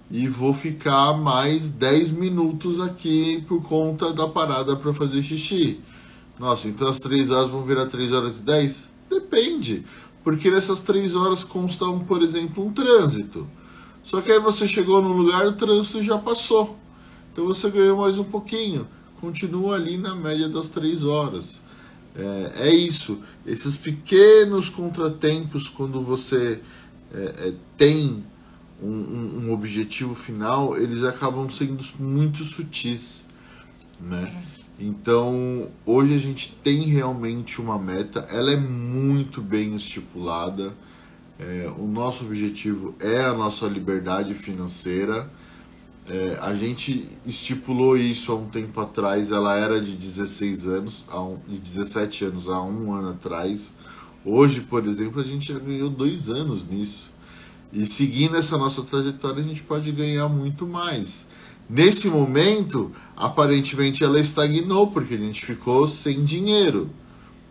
S2: e vou ficar mais 10 minutos aqui por conta da parada para fazer xixi. Nossa, então as 3 horas vão virar 3 horas e 10? Depende, porque nessas 3 horas constam, por exemplo, um trânsito. Só que aí você chegou no lugar, o trânsito já passou. Então você ganhou mais um pouquinho. Continua ali na média das 3 horas. É isso. Esses pequenos contratempos, quando você tem um objetivo final, eles acabam sendo muito sutis, né? Então, hoje a gente tem realmente uma meta, ela é muito bem estipulada. O nosso objetivo é a nossa liberdade financeira. A gente estipulou isso há um tempo atrás, ela era de 16 anos, de 17 anos há um ano atrás. Hoje, por exemplo, a gente já ganhou 2 anos nisso. E seguindo essa nossa trajetória, a gente pode ganhar muito mais. Nesse momento, aparentemente ela estagnou, porque a gente ficou sem dinheiro,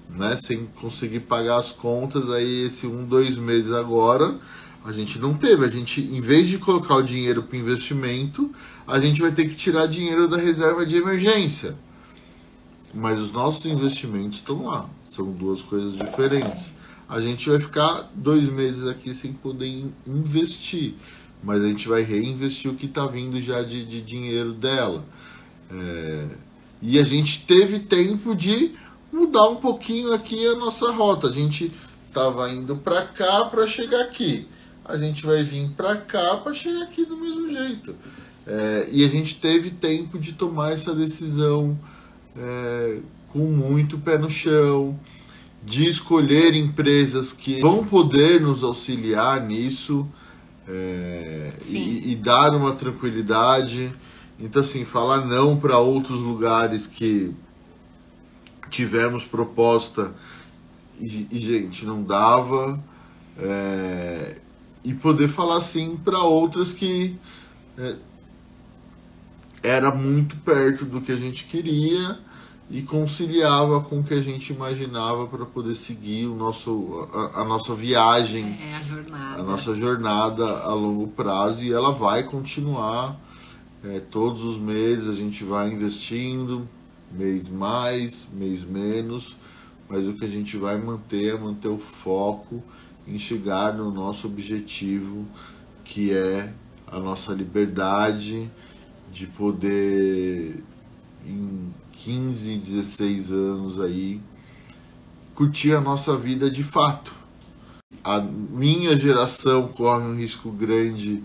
S2: né? Sem conseguir pagar as contas. Aí esse 2 meses agora, a gente não teve. A gente, em vez de colocar o dinheiro para investimento, a gente vai ter que tirar dinheiro da reserva de emergência. Mas os nossos investimentos estão lá. São 2 coisas diferentes. A gente vai ficar 2 meses aqui sem poder investir, mas a gente vai reinvestir o que está vindo já de dinheiro dela. E a gente teve tempo de mudar um pouquinho aqui a nossa rota. A gente estava indo para cá para chegar aqui. A gente vai vir para cá para chegar aqui do mesmo jeito. E a gente teve tempo de tomar essa decisão com muito pé no chão, de escolher empresas que vão poder nos auxiliar nisso, e dar uma tranquilidade. Então, assim, falar não para outros lugares que tivemos proposta e gente, não dava, e poder falar sim para outras que era muito perto do que a gente queria e conciliava com o que a gente imaginava para poder seguir a nossa viagem, a nossa jornada a longo prazo. E ela vai continuar todos os meses. A gente vai investindo, mês mais, mês menos, mas o que a gente vai manter é manter o foco em chegar no nosso objetivo, que é a nossa liberdade de poder, em 15, 16 anos aí, curtir a nossa vida de fato. A minha geração corre um risco grande,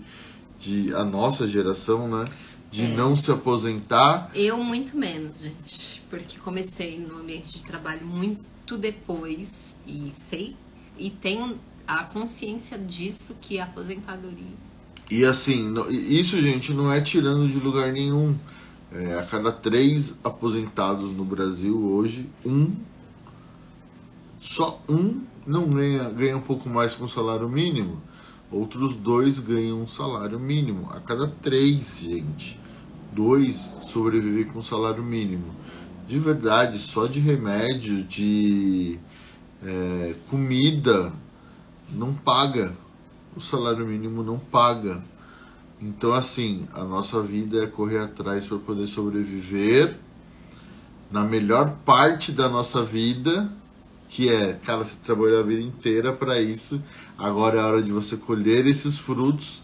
S2: a nossa geração, né, de não se aposentar.
S1: Eu muito menos, gente, porque comecei no ambiente de trabalho muito depois e tenho a consciência disso, que a aposentadoria.
S2: E assim, isso, gente, não é tirando de lugar nenhum. A cada 3 aposentados no Brasil hoje, só um não ganha um pouco mais com o salário mínimo. Outros 2 ganham um salário mínimo. A cada 3, gente, 2 sobrevivem com salário mínimo. De verdade, só de remédio, de comida, não paga. O salário mínimo não paga. Então, assim, a nossa vida é correr atrás para poder sobreviver na melhor parte da nossa vida, que cara, você trabalhou a vida inteira para isso. Agora é a hora de você colher esses frutos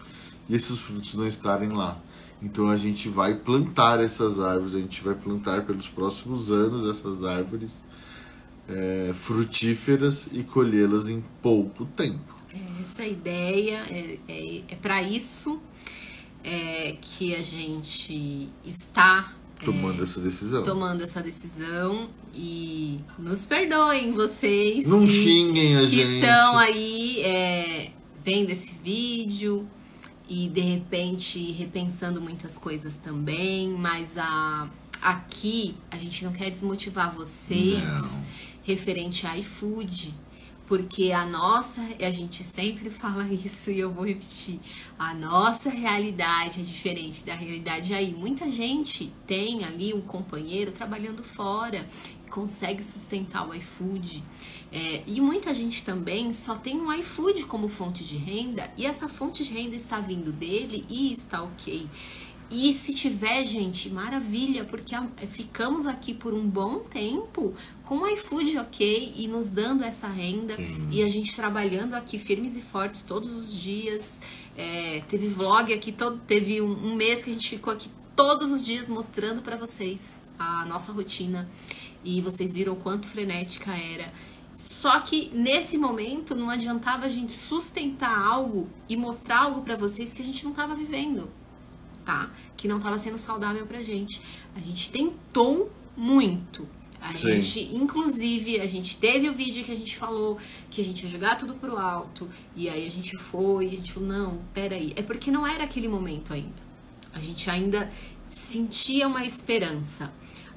S2: e esses frutos não estarem lá. Então, a gente vai plantar essas árvores, a gente vai plantar pelos próximos anos essas árvores frutíferas e colhê-las em pouco tempo.
S1: Essa ideia é para isso que a gente está
S2: tomando essa decisão. E
S1: nos perdoem vocês,
S2: não xinguem a gente,
S1: que estão aí vendo esse vídeo e de repente repensando muitas coisas também, mas aqui a gente não quer desmotivar vocês referente a iFood. Porque a gente sempre fala isso e eu vou repetir, a nossa realidade é diferente da realidade aí. Muita gente tem ali um companheiro trabalhando fora, consegue sustentar o iFood, e muita gente também só tem um iFood como fonte de renda, e essa fonte de renda está vindo dele e está ok. E se tiver, gente, maravilha, porque ficamos aqui por um bom tempo com o iFood ok e nos dando essa renda. E a gente trabalhando aqui firmes e fortes todos os dias. Teve vlog aqui, teve um mês que a gente ficou aqui todos os dias mostrando pra vocês a nossa rotina. E vocês viram o quanto frenética era. Só que nesse momento não adiantava a gente sustentar algo e mostrar algo pra vocês que a gente não tava vivendo, tá? Que não tava sendo saudável pra gente. A gente tentou muito. A
S2: Sim.
S1: gente, inclusive, a gente teve o vídeo que a gente falou que a gente ia jogar tudo pro alto. E aí a gente foi e a gente falou, não, peraí. É porque não era aquele momento ainda. A gente ainda sentia uma esperança.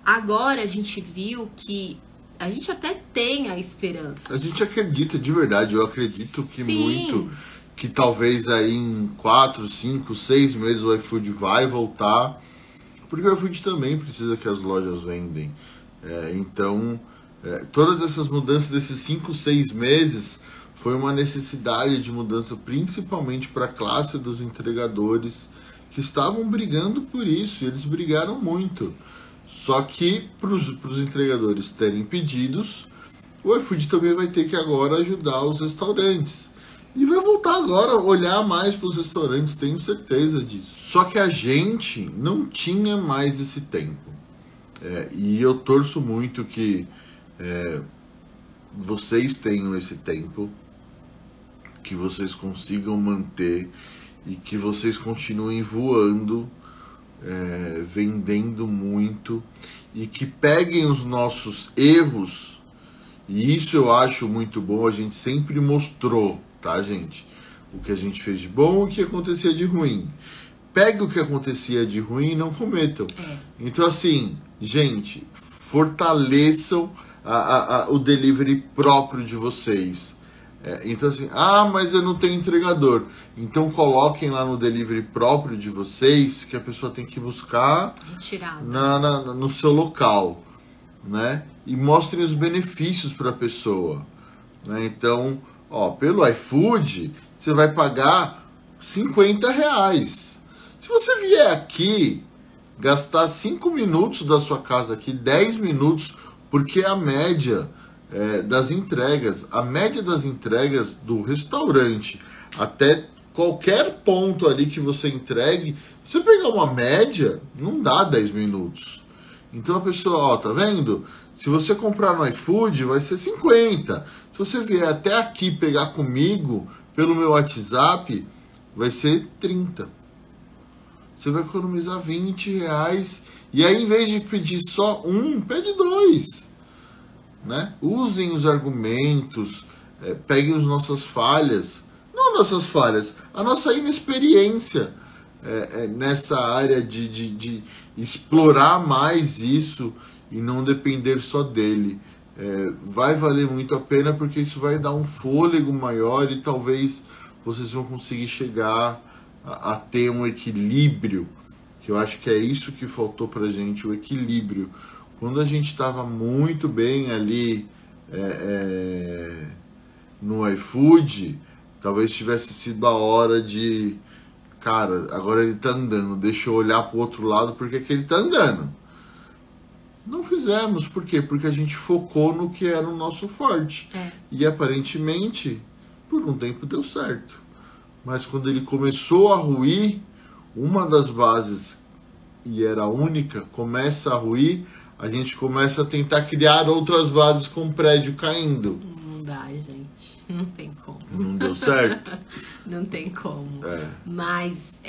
S1: Agora a gente viu que a gente até tem a esperança.
S2: A gente acredita de verdade, eu acredito que
S1: Sim.
S2: muito, que talvez aí em 4, 5, 6 meses o iFood vai voltar, porque o iFood também precisa que as lojas vendem. Então, todas essas mudanças desses 5, 6 meses foi uma necessidade de mudança, principalmente para a classe dos entregadores que estavam brigando por isso, e eles brigaram muito. Só que para os entregadores terem pedidos, o iFood também vai ter que agora ajudar os restaurantes. E vai voltar agora a olhar mais para os restaurantes, tenho certeza disso. Só que a gente não tinha mais esse tempo. E eu torço muito que vocês tenham esse tempo, que vocês consigam manter e que vocês continuem voando, vendendo muito, e que peguem os nossos erros. E isso eu acho muito bom, a gente sempre mostrou, tá, gente? O que a gente fez de bom e o que acontecia de ruim. Pegue o que acontecia de ruim e não cometam. Então, assim, gente, fortaleçam o delivery próprio de vocês. Então assim, mas eu não tenho entregador. Então coloquem lá no delivery próprio de vocês, que a pessoa tem que buscar no seu local, né? E mostrem os benefícios para a pessoa, né? Então, pelo iFood, você vai pagar R$50. Se você vier aqui, gastar 5 minutos da sua casa aqui, 10 minutos, porque a média das entregas, a média das entregas do restaurante até qualquer ponto ali que você entregue, se você pegar uma média, não dá 10 minutos. Então a pessoa, tá vendo? Se você comprar no iFood, vai ser 50. Se você vier até aqui pegar comigo, pelo meu WhatsApp, vai ser 30. Você vai economizar R$20. E aí, em vez de pedir só um, pede 2. Né? Usem os argumentos, peguem as nossas falhas, não nossas falhas, a nossa inexperiência nessa área de explorar mais isso e não depender só dele. Vai valer muito a pena, porque isso vai dar um fôlego maior e talvez vocês vão conseguir chegar a ter um equilíbrio, que eu acho que é isso que faltou pra gente, o equilíbrio. Quando a gente estava muito bem ali no iFood, talvez tivesse sido a hora de, cara, agora ele tá andando, deixa eu olhar pro outro lado porque é que ele tá andando. Não fizemos, por quê? Porque a gente focou no que era o nosso forte. E aparentemente, por um tempo deu certo. Mas quando ele começou a ruir, uma das bases, e era a única, começa a ruir, a gente começa a tentar criar outras bases com o prédio caindo.
S1: Não dá, gente. Não tem como.
S2: Não deu certo?
S1: Não tem como. Mas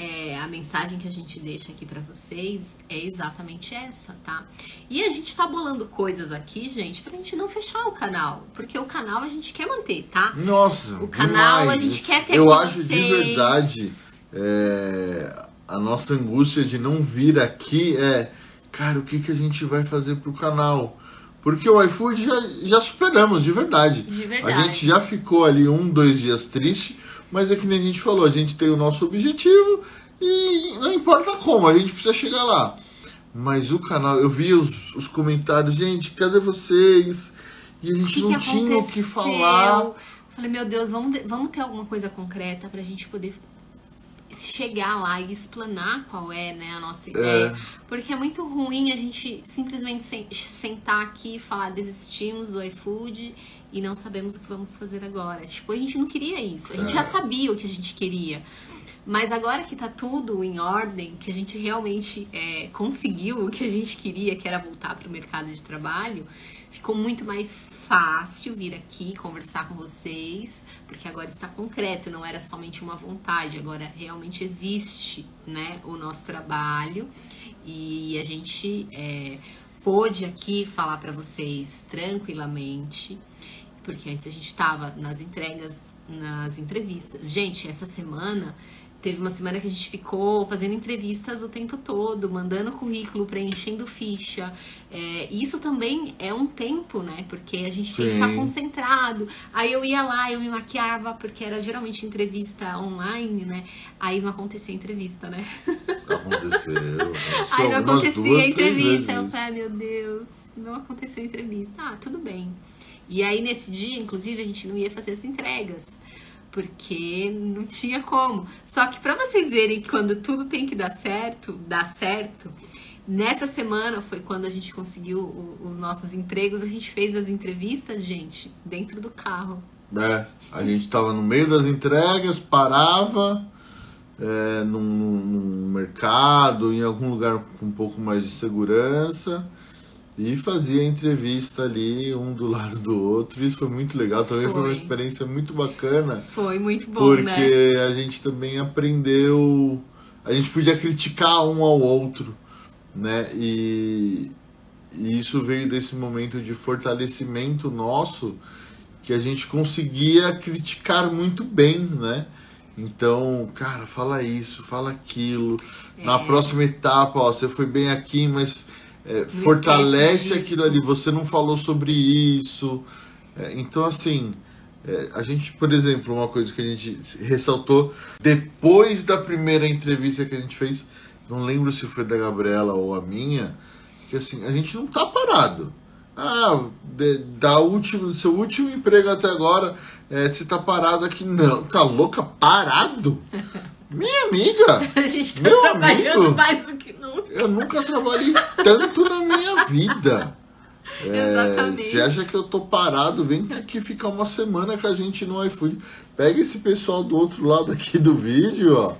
S1: a mensagem que a gente deixa aqui pra vocês é exatamente essa, tá? E a gente tá bolando coisas aqui, gente, pra gente não fechar o canal. Porque o canal a gente quer manter, tá?
S2: Nossa,
S1: o canal
S2: demais.
S1: A gente quer ter
S2: Eu acho
S1: vocês.
S2: De verdade, a nossa angústia de não vir aqui cara, o que a gente vai fazer pro canal? Porque o iFood já superamos, de verdade.
S1: De verdade.
S2: A gente já ficou ali 1, 2 dias triste, mas é que nem a gente falou, a gente tem o nosso objetivo e não importa como, a gente precisa chegar lá. Mas o canal, eu vi os comentários, gente, cadê vocês? E a gente não tinha o que falar.
S1: Falei, meu Deus, vamos ter alguma coisa concreta pra gente poder chegar lá e explanar qual é, né, a nossa ideia. Porque é muito ruim a gente simplesmente sentar aqui e falar, desistimos do iFood e não sabemos o que vamos fazer agora. Tipo, a gente não queria isso. A gente já sabia o que a gente queria. Mas agora que tá tudo em ordem, que a gente realmente conseguiu o que a gente queria, que era voltar pro mercado de trabalho, ficou muito mais fácil vir aqui conversar com vocês, porque agora está concreto, não era somente uma vontade, agora realmente existe, né, o nosso trabalho, e a gente pôde aqui falar para vocês tranquilamente, porque antes a gente estava nas entrevistas. Gente, essa semana teve uma semana que a gente ficou fazendo entrevistas o tempo todo, mandando currículo, preenchendo ficha. Isso também é um tempo, né? Porque a gente tem que estar concentrado. Aí eu ia lá, eu me maquiava, porque era geralmente entrevista online, né? Aí não acontecia a entrevista, né?
S2: Aconteceu.
S1: Aí não acontecia a entrevista. Eu falei, meu Deus, não aconteceu a entrevista. Ah, tudo bem. E aí nesse dia, inclusive, a gente não ia fazer as entregas, porque não tinha como. Só que pra vocês verem que quando tudo tem que dar certo, nessa semana foi quando a gente conseguiu os nossos empregos. A gente fez as entrevistas, gente, dentro do carro.
S2: A gente tava no meio das entregas, parava num mercado, em algum lugar com um pouco mais de segurança, e fazia entrevista ali, um do lado do outro. Isso foi muito legal. Também foi uma experiência muito bacana.
S1: Foi muito bom,
S2: porque
S1: né?
S2: a gente também aprendeu... A gente podia criticar um ao outro, né? E isso veio desse momento de fortalecimento nosso, que a gente conseguia criticar muito bem, né? Então, cara, fala isso, fala aquilo. Na próxima etapa, ó, você foi bem aqui, mas... fortalece aquilo ali, você não falou sobre isso. Então, assim, a gente, por exemplo, uma coisa que a gente ressaltou depois da primeira entrevista que a gente fez, não lembro se foi da Gabriela ou a minha, que assim, a gente não tá parado. Do seu último emprego até agora, você tá parado aqui. Não, tá louca? Parado? Minha amiga!
S1: A gente tá trabalhando mais do que nunca.
S2: Eu nunca trabalhei tanto na minha vida.
S1: Exatamente.
S2: Você acha que eu tô parado? Vem aqui ficar uma semana com a gente no iFood. Pega esse pessoal do outro lado aqui do vídeo, ó.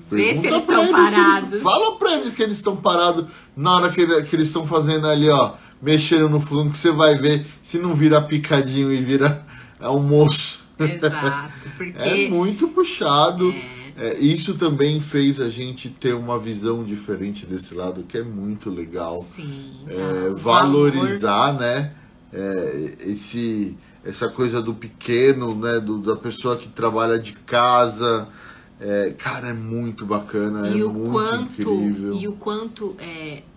S1: Vê se eles estão parados.
S2: Fala pra eles que eles estão parados na hora que eles estão fazendo ali, ó. Mexendo no fogão, que você vai ver se não vira picadinho e vira almoço.
S1: Exato. Porque
S2: é muito puxado. Isso também fez a gente ter uma visão diferente desse lado, que é muito legal.
S1: Sim,
S2: valorizar, né? Essa coisa do pequeno, né? Da pessoa que trabalha de casa. Cara, é muito bacana,
S1: e
S2: muito incrível.
S1: E o quanto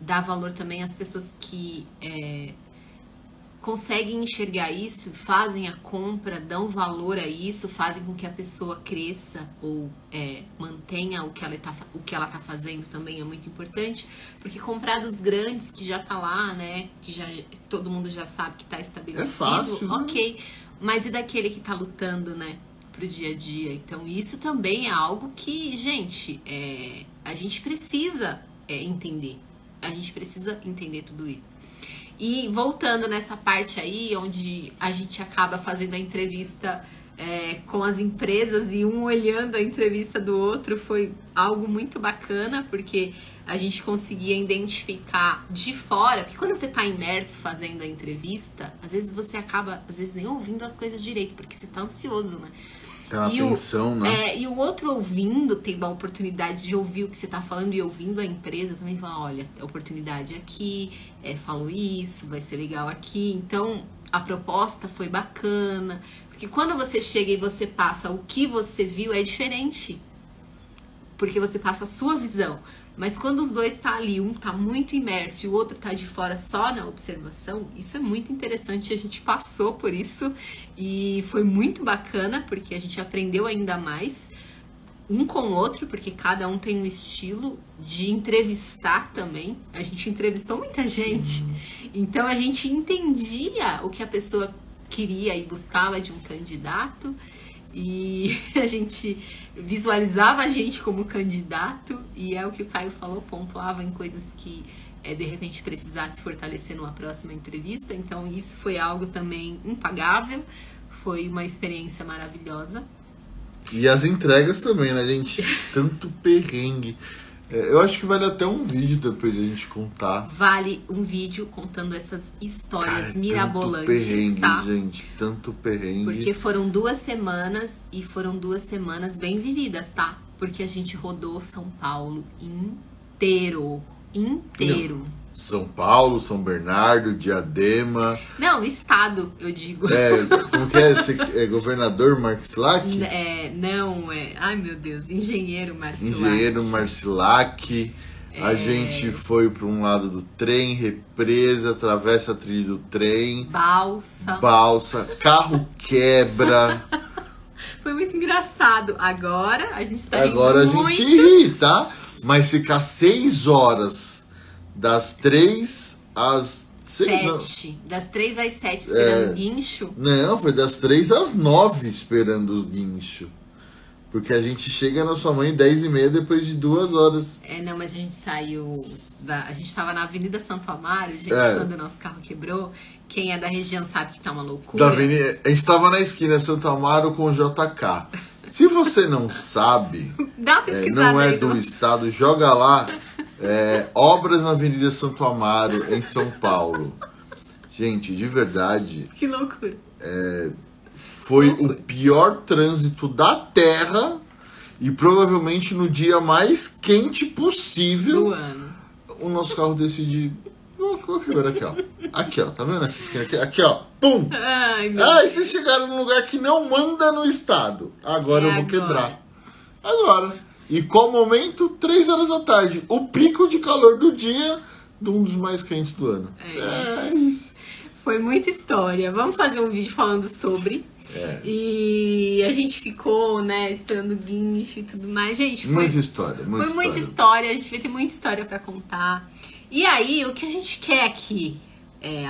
S1: dá valor também às pessoas que conseguem enxergar isso, fazem a compra, dão valor a isso, fazem com que a pessoa cresça ou mantenha o que ela tá fazendo também é muito importante, porque comprar dos grandes que já tá lá, né, que já todo mundo já sabe que tá estabelecido,
S2: fácil,
S1: ok, né? Mas e daquele que tá lutando, né, pro dia a dia? Então isso também é algo que, gente, a gente precisa entender, a gente precisa entender tudo isso. E voltando nessa parte aí, onde a gente acaba fazendo a entrevista com as empresas e um olhando a entrevista do outro, foi algo muito bacana, porque a gente conseguia identificar de fora, porque quando você está imerso fazendo a entrevista, às vezes você acaba, nem ouvindo as coisas direito, porque você está ansioso, né?
S2: Atenção, né?
S1: E o outro ouvindo, tendo a oportunidade de ouvir o que você tá falando e ouvindo a empresa, também fala, olha, a oportunidade aqui, falou isso, vai ser legal aqui. Então, a proposta foi bacana. Porque quando você chega e você passa o que você viu, é diferente. Porque você passa a sua visão. Mas quando os dois tá ali, um tá muito imerso e o outro tá de fora só na observação, isso é muito interessante, a gente passou por isso e foi muito bacana, porque a gente aprendeu ainda mais um com o outro, porque cada um tem um estilo de entrevistar também. A gente entrevistou muita gente, então a gente entendia o que a pessoa queria e buscava de um candidato. E a gente visualizava a gente como candidato, e é o que o Caio falou, pontuava em coisas que de repente precisasse fortalecer numa próxima entrevista. Então isso foi algo também impagável, foi uma experiência maravilhosa.
S2: E as entregas também, né, gente? Tanto perrengue. Eu acho que vale até um vídeo depois de a gente contar.
S1: Vale um vídeo contando essas histórias
S2: Cara,
S1: mirabolantes,
S2: tanto perrengue,
S1: tá?
S2: gente, tanto perrengue.
S1: Porque foram 2 semanas e foram 2 semanas bem vividas, tá? Porque a gente rodou São Paulo inteiro. Inteiro.
S2: Não. São Paulo, São Bernardo, Diadema.
S1: Não, estado, eu digo.
S2: Como que é? Você é governador Marcilac?
S1: Ai meu Deus, engenheiro Marcilac.
S2: Engenheiro Marcilac. A gente foi para um lado do trem, represa, atravessa a trilha do trem. Balsa, carro quebra.
S1: Foi muito engraçado. Agora a gente tá
S2: Agora
S1: rindo
S2: a gente ri, tá? Mas ficar 6 horas das 3 às
S1: 7. Das 3 às 7 esperando o guincho?
S2: Não, foi das 3 às 9 esperando o guincho. Porque a gente chega na sua mãe 10h30 depois de 2 horas.
S1: Não, mas a gente saiu. A gente tava na Avenida Santo Amaro, gente, quando o nosso carro quebrou. Quem é da região sabe que tá uma loucura.
S2: A gente tava na esquina Santo Amaro com o JK. Se você não sabe,
S1: dá uma pesquisada
S2: não é
S1: aí,
S2: do estado, joga lá. Obras na Avenida Santo Amaro, em São Paulo. Gente, de verdade.
S1: Que loucura.
S2: Foi o pior trânsito da Terra e provavelmente no dia mais quente possível.
S1: Do ano.
S2: O nosso carro decide. Vou quebrar aqui, ó. Aqui, ó. Tá vendo essa esquina aqui? Aqui, ó. Pum!
S1: Ai,
S2: e vocês chegaram num lugar que não manda no estado. Agora eu vou quebrar. Agora. E qual momento? 3 horas da tarde. O pico de calor do dia de um dos mais quentes do ano. É isso.
S1: Foi muita história. Vamos fazer um vídeo falando sobre. E a gente ficou, né, esperando o guincho e tudo mais. Gente,
S2: muita história.
S1: Muita história. A gente vai ter muita história pra contar. E aí, o que a gente quer aqui,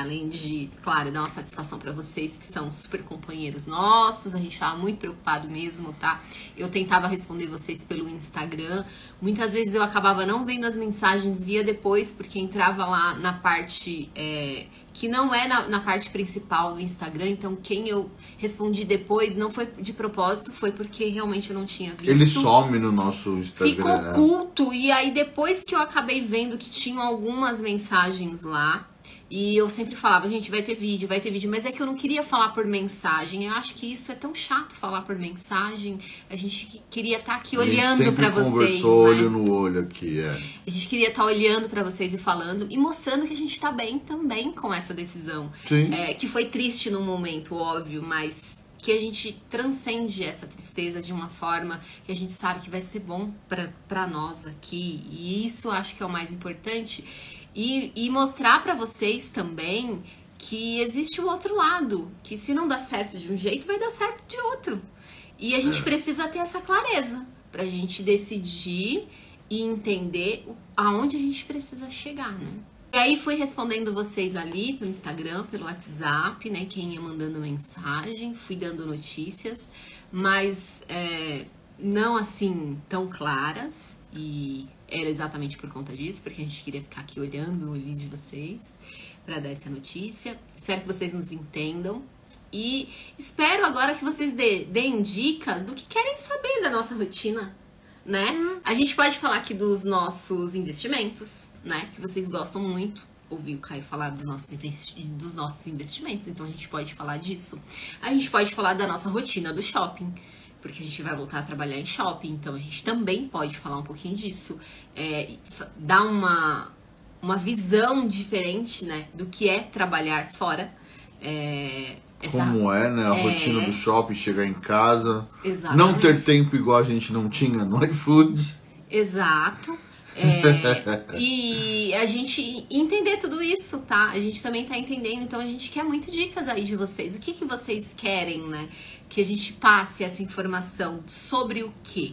S1: além de, claro, dar uma satisfação pra vocês que são super companheiros nossos, a gente tava muito preocupado mesmo, tá? Eu tentava responder vocês pelo Instagram. Muitas vezes eu acabava não vendo as mensagens, via depois, porque entrava lá na parte que não é na parte principal do Instagram. Então, quem eu respondi depois não foi de propósito, foi porque realmente eu não tinha visto.
S2: Ele some no nosso Instagram.
S1: Ficou oculto. E aí, depois que eu acabei vendo que tinham algumas mensagens lá, e eu sempre falava, gente, vai ter vídeo, mas é que eu não queria falar por mensagem. Eu acho que isso é tão chato, falar por mensagem. A gente queria estar aqui olhando pra vocês,
S2: conversou olho no olho aqui,
S1: A gente queria estar olhando pra vocês e falando e mostrando que a gente tá bem também com essa decisão.
S2: Sim.
S1: Que foi triste no momento, óbvio, mas que a gente transcende essa tristeza de uma forma que a gente sabe que vai ser bom pra nós aqui. E isso eu acho que é o mais importante. E mostrar pra vocês também que existe um outro lado, que se não dá certo de um jeito, vai dar certo de outro. E a gente precisa ter essa clareza pra gente decidir e entender aonde a gente precisa chegar, né? E aí fui respondendo vocês ali pelo Instagram, pelo WhatsApp, né? Quem ia mandando mensagem, fui dando notícias, mas não assim tão claras, e era exatamente por conta disso, porque a gente queria ficar aqui olhando o olhinho de vocês para dar essa notícia. Espero que vocês nos entendam e espero agora que vocês deem dicas do que querem saber da nossa rotina, né? A gente pode falar aqui dos nossos investimentos, né? Que vocês gostam muito. Ouvi o Caio falar dos nossos investimentos, então a gente pode falar disso. A gente pode falar da nossa rotina do shopping, porque a gente vai voltar a trabalhar em shopping, então a gente também pode falar um pouquinho disso. Dar uma visão diferente, né, do que é trabalhar fora.
S2: Como né? A rotina do shopping, chegar em casa,
S1: exatamente.
S2: Não ter tempo igual a gente não tinha no iFood.
S1: Exato. E a gente entender tudo isso, tá? A gente também tá entendendo, então a gente quer muito dicas aí de vocês. O que vocês querem, né? Que a gente passe essa informação sobre o quê?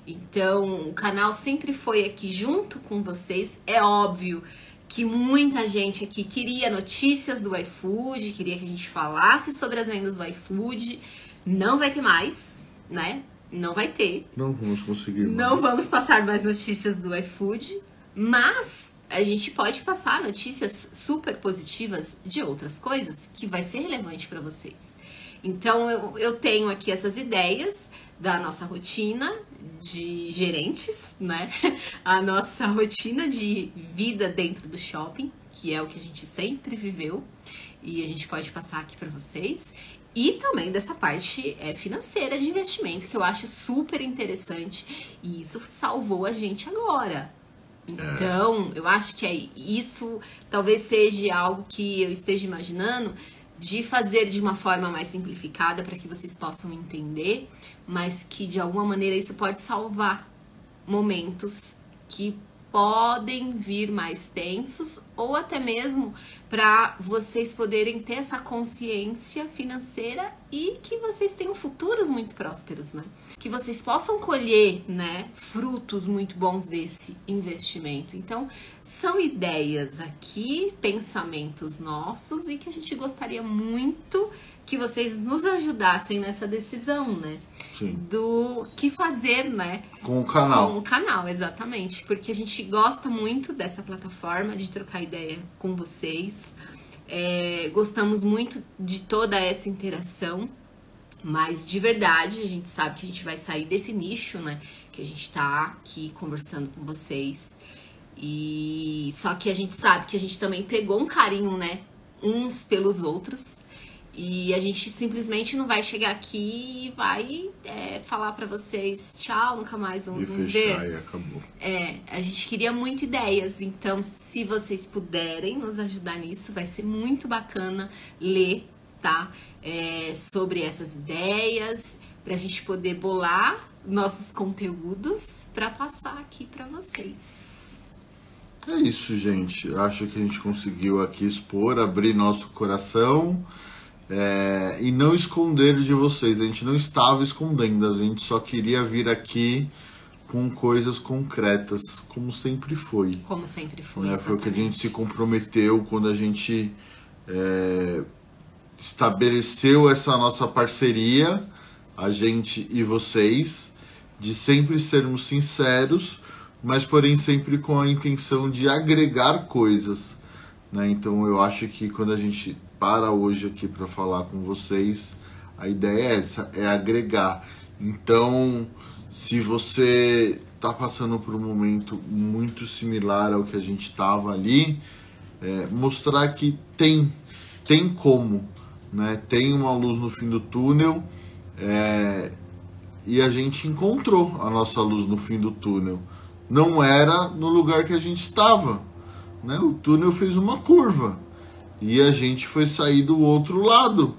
S1: Então, o canal sempre foi aqui junto com vocês. É óbvio que muita gente aqui queria notícias do iFood, queria que a gente falasse sobre as vendas do iFood. Não vai ter mais, né? Não vai ter.
S2: Não vamos conseguir mais.
S1: Não vamos passar mais notícias do iFood, mas a gente pode passar notícias super positivas de outras coisas que vai ser relevante para vocês. Então, eu tenho aqui essas ideias da nossa rotina, de gerentes, né? A nossa rotina de vida dentro do shopping, que é o que a gente sempre viveu, e a gente pode passar aqui para vocês. E também dessa parte financeira de investimento, que eu acho super interessante, e isso salvou a gente agora. Então, eu acho que isso talvez seja algo que eu esteja imaginando de fazer de uma forma mais simplificada para que vocês possam entender, mas que de alguma maneira isso pode salvar momentos que podem vir mais tensos, ou até mesmo para vocês poderem ter essa consciência financeira e que vocês tenham futuros muito prósperos, né? Que vocês possam colher, né, frutos muito bons desse investimento. Então, são ideias aqui, pensamentos nossos, e que a gente gostaria muito que vocês nos ajudassem nessa decisão, né?
S2: Sim.
S1: Do que fazer, né?
S2: Com o canal.
S1: Com o canal, exatamente. Porque a gente gosta muito dessa plataforma, de trocar ideia com vocês. Gostamos muito de toda essa interação. Mas, de verdade, a gente sabe que a gente vai sair desse nicho, né? Que a gente tá aqui conversando com vocês. E só que a gente sabe que a gente também pegou um carinho, né? Uns pelos outros. E a gente simplesmente não vai chegar aqui e vai falar pra vocês tchau, nunca mais vamos nos ver.
S2: E acabou.
S1: A gente queria muito ideias, então se vocês puderem nos ajudar nisso, vai ser muito bacana ler, tá? Sobre essas ideias, pra gente poder bolar nossos conteúdos pra passar aqui pra vocês.
S2: É isso, gente. Acho que a gente conseguiu aqui expor, abrir nosso coração. E não esconder de vocês, a gente não estava escondendo, a gente só queria vir aqui com coisas concretas, como sempre foi.
S1: Como sempre foi,
S2: né? Foi o que a gente se comprometeu quando a gente estabeleceu essa nossa parceria, a gente e vocês, de sempre sermos sinceros, mas porém sempre com a intenção de agregar coisas, né? Então eu acho que quando a gente para hoje aqui para falar com vocês, a ideia é essa, é agregar. Então, se você está passando por um momento muito similar ao que a gente estava ali, mostrar que tem como, né? Tem uma luz no fim do túnel, e a gente encontrou a nossa luz no fim do túnel. Não era no lugar que a gente estava, né? O túnel fez uma curva. E a gente foi sair do outro lado,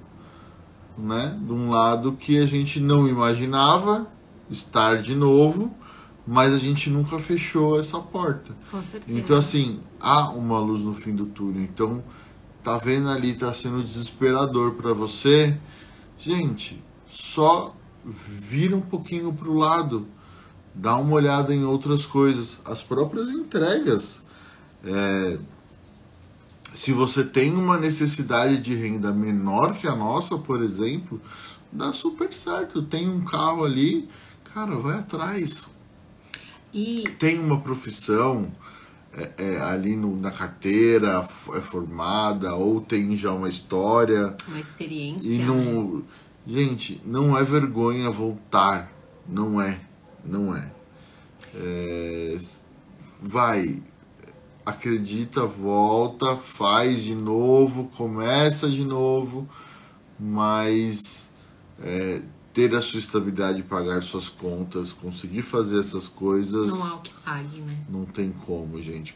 S2: né? De um lado que a gente não imaginava estar de novo, mas a gente nunca fechou essa porta.
S1: Com certeza.
S2: Então, assim, há uma luz no fim do túnel. Então, tá vendo ali, tá sendo desesperador para você? Gente, só vira um pouquinho pro lado, dá uma olhada em outras coisas. As próprias entregas. Se você tem uma necessidade de renda menor que a nossa, por exemplo, dá super certo. Tem um carro ali, cara, vai atrás.
S1: E
S2: tem uma profissão ali na carteira, é formada, ou tem já uma história.
S1: Uma experiência.
S2: E não, né? Gente, não é vergonha voltar. Não é. Vai. Acredita, volta, faz de novo, começa de novo, mas ter a sua estabilidade, pagar suas contas, conseguir fazer essas coisas...
S1: Não há o que pague, né?
S2: Não tem como, gente.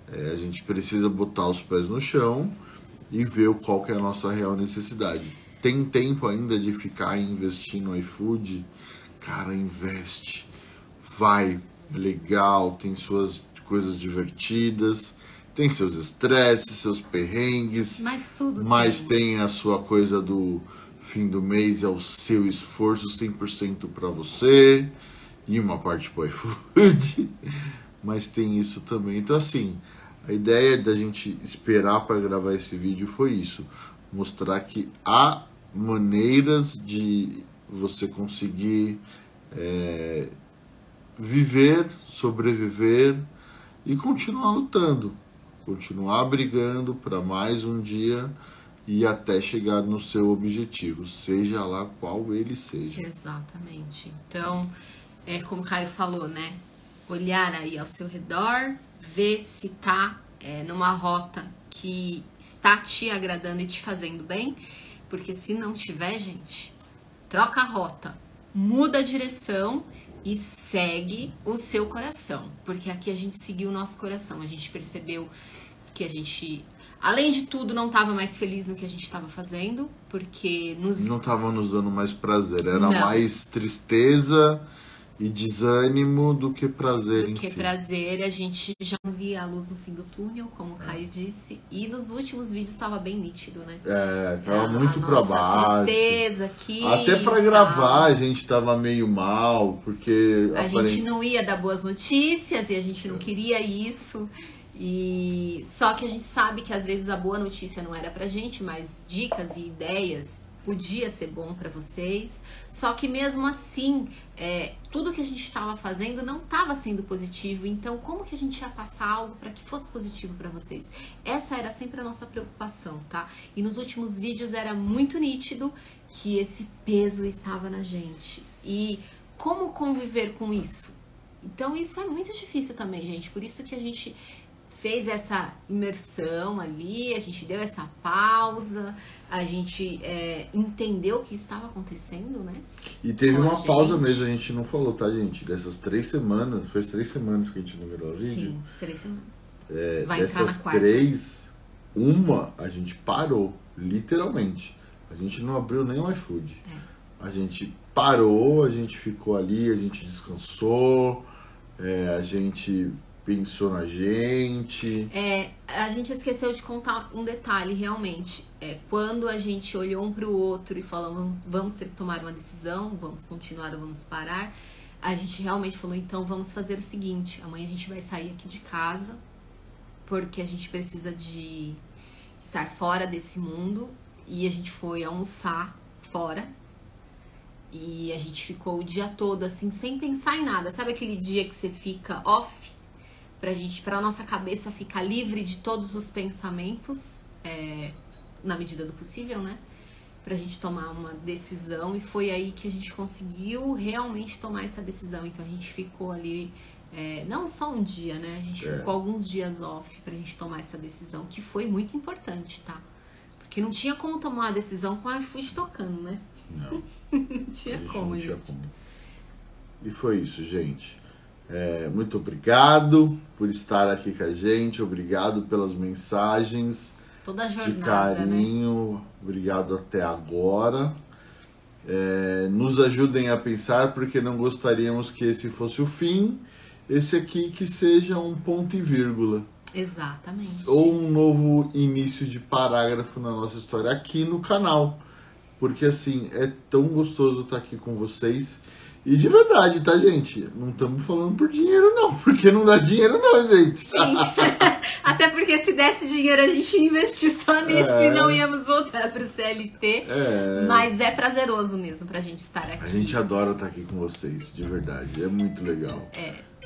S2: A gente precisa botar os pés no chão e ver qual que é a nossa real necessidade. Tem tempo ainda de ficar investindo no iFood? Cara, investe. Vai. Legal, tem suas coisas divertidas, tem seus estresses, seus perrengues, mas tem a sua coisa do fim do mês, é o seu esforço 100% para você e uma parte pro iFood, mas tem isso também. Então, assim, a ideia da gente esperar para gravar esse vídeo foi isso, mostrar que há maneiras de você conseguir viver, sobreviver e continuar lutando, continuar brigando para mais um dia e até chegar no seu objetivo, seja lá qual ele seja.
S1: Exatamente. Então, como o Caio falou, né? Olhar aí ao seu redor, ver se tá numa rota que está te agradando e te fazendo bem, porque se não tiver, gente, troca a rota, muda a direção e segue o seu coração, porque aqui a gente seguiu o nosso coração, a gente percebeu que a gente, além de tudo, não estava mais feliz no que a gente estava fazendo, porque não
S2: estava nos dando mais prazer, era mais tristeza e desânimo do que prazer em si. Do que
S1: prazer, a gente já não via a luz no fim do túnel, como o Caio disse, e nos últimos vídeos estava bem nítido, né?
S2: Tava muito pra baixo.
S1: Tristeza aqui.
S2: Até pra gravar a gente tava meio mal, porque
S1: a gente não ia dar boas notícias e a gente não queria isso. E só que a gente sabe que às vezes a boa notícia não era pra gente, mas dicas e ideias podia ser bom para vocês, só que mesmo assim, tudo que a gente estava fazendo não estava sendo positivo, então como que a gente ia passar algo para que fosse positivo para vocês? Essa era sempre a nossa preocupação, tá? E nos últimos vídeos era muito nítido que esse peso estava na gente. E como conviver com isso? Então isso é muito difícil também, gente, por isso que a gente fez essa imersão ali, a gente deu essa pausa, a gente entendeu o que estava acontecendo, né?
S2: E teve uma pausa mesmo, a gente não falou, tá, gente? Dessas 3 semanas, foi 3 semanas que a gente não gravou o vídeo?
S1: Sim, 3 semanas. Vai
S2: dessas
S1: entrar na quarta.
S2: 3, uma a gente parou, literalmente. A gente não abriu nem o iFood. A gente parou, a gente ficou ali, a gente descansou, a gente pensou na gente.
S1: A gente esqueceu de contar um detalhe, realmente. Quando a gente olhou um pro outro e falamos, vamos ter que tomar uma decisão, vamos continuar ou vamos parar, a gente realmente falou, então vamos fazer o seguinte, amanhã a gente vai sair aqui de casa, porque a gente precisa de estar fora desse mundo, e a gente foi almoçar fora, e a gente ficou o dia todo assim, sem pensar em nada. Sabe aquele dia que você fica off? Pra nossa cabeça ficar livre de todos os pensamentos, na medida do possível, né? Pra gente tomar uma decisão, e foi aí que a gente conseguiu realmente tomar essa decisão. Então a gente ficou ali, não só um dia, né? A gente ficou alguns dias off pra gente tomar essa decisão, que foi muito importante, tá? Porque não tinha como tomar uma decisão com a iFood tocando, né?
S2: Não.
S1: Não tinha como,
S2: gente.
S1: Não tinha
S2: como. E foi isso, gente. Muito obrigado por estar aqui com a gente, obrigado pelas mensagens
S1: toda a jornada,
S2: de carinho, né? Obrigado até agora. Nos ajudem a pensar, porque não gostaríamos que esse fosse o fim, esse aqui que seja um ponto e vírgula.
S1: Exatamente.
S2: Ou um novo início de parágrafo na nossa história aqui no canal, porque assim, é tão gostoso estar aqui com vocês. E de verdade, tá, gente? Não estamos falando por dinheiro, não. Porque não dá dinheiro, não, gente.
S1: Sim. Até porque se desse dinheiro, a gente ia investir só nisso e não íamos voltar pro CLT. Mas é prazeroso mesmo pra gente estar aqui.
S2: A gente adora estar aqui com vocês, de verdade. É muito legal.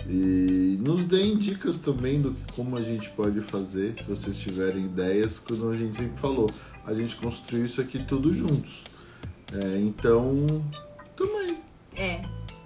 S2: E nos deem dicas também do como a gente pode fazer, se vocês tiverem ideias, como a gente sempre falou. A gente construiu isso aqui tudo juntos. Então, também.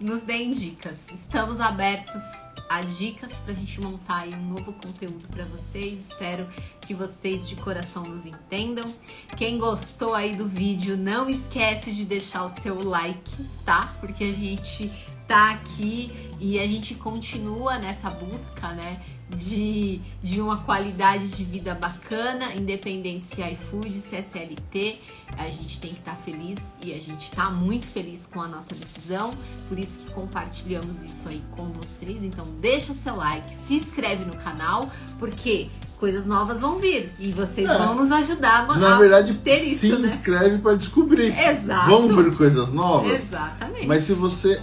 S1: Nos deem dicas. Estamos abertos a dicas pra gente montar aí um novo conteúdo pra vocês. Espero que vocês de coração nos entendam. Quem gostou aí do vídeo, não esquece de deixar o seu like, tá? Porque a gente tá aqui e a gente continua nessa busca, né? De uma qualidade de vida bacana, independente se é iFood, se é CLT, a gente tem que estar feliz, e a gente está muito feliz com a nossa decisão, por isso que compartilhamos isso aí com vocês. Então deixa o seu like, se inscreve no canal, porque coisas novas vão vir e vocês vão nos ajudar
S2: na verdade,
S1: ter isso,
S2: se inscreve para descobrir.
S1: Exato.
S2: Vamos ver coisas novas?
S1: Exatamente.
S2: Mas se você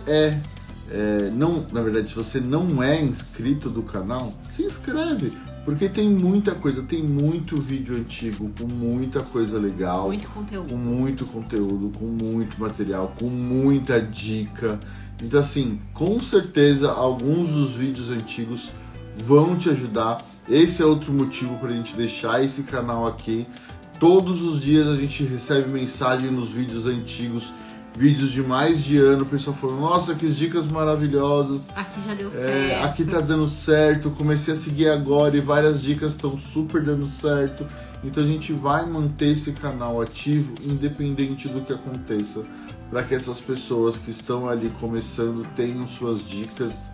S2: na verdade, se você não é inscrito do canal, se inscreve, porque tem muita coisa, tem muito vídeo antigo com muita coisa legal,
S1: muito conteúdo,
S2: com muito material, com muita dica. Então assim, com certeza alguns dos vídeos antigos vão te ajudar. Esse é outro motivo para a gente deixar esse canal aqui Todos os dias a gente recebe mensagem nos vídeos antigos, vídeos de mais de ano, o pessoal falando, nossa, que dicas maravilhosas.
S1: Aqui já deu certo.
S2: Aqui tá dando certo, comecei a seguir agora e várias dicas estão super dando certo. Então a gente vai manter esse canal ativo, independente do que aconteça, para que essas pessoas que estão ali começando tenham suas dicas,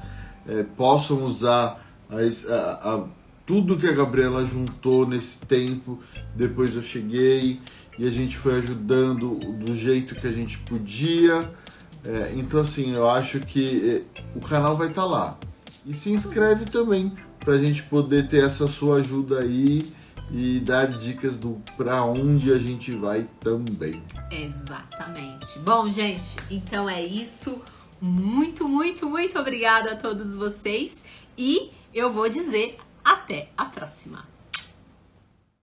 S2: possam usar tudo que a Gabriela juntou nesse tempo. Depois eu cheguei e a gente foi ajudando do jeito que a gente podia. Então assim, eu acho que o canal vai estar lá. E se inscreve também, pra gente poder ter essa sua ajuda aí e dar dicas pra onde a gente vai também.
S1: Exatamente. Bom, gente, então é isso. Muito, muito, muito obrigada a todos vocês. E eu vou dizer até a próxima.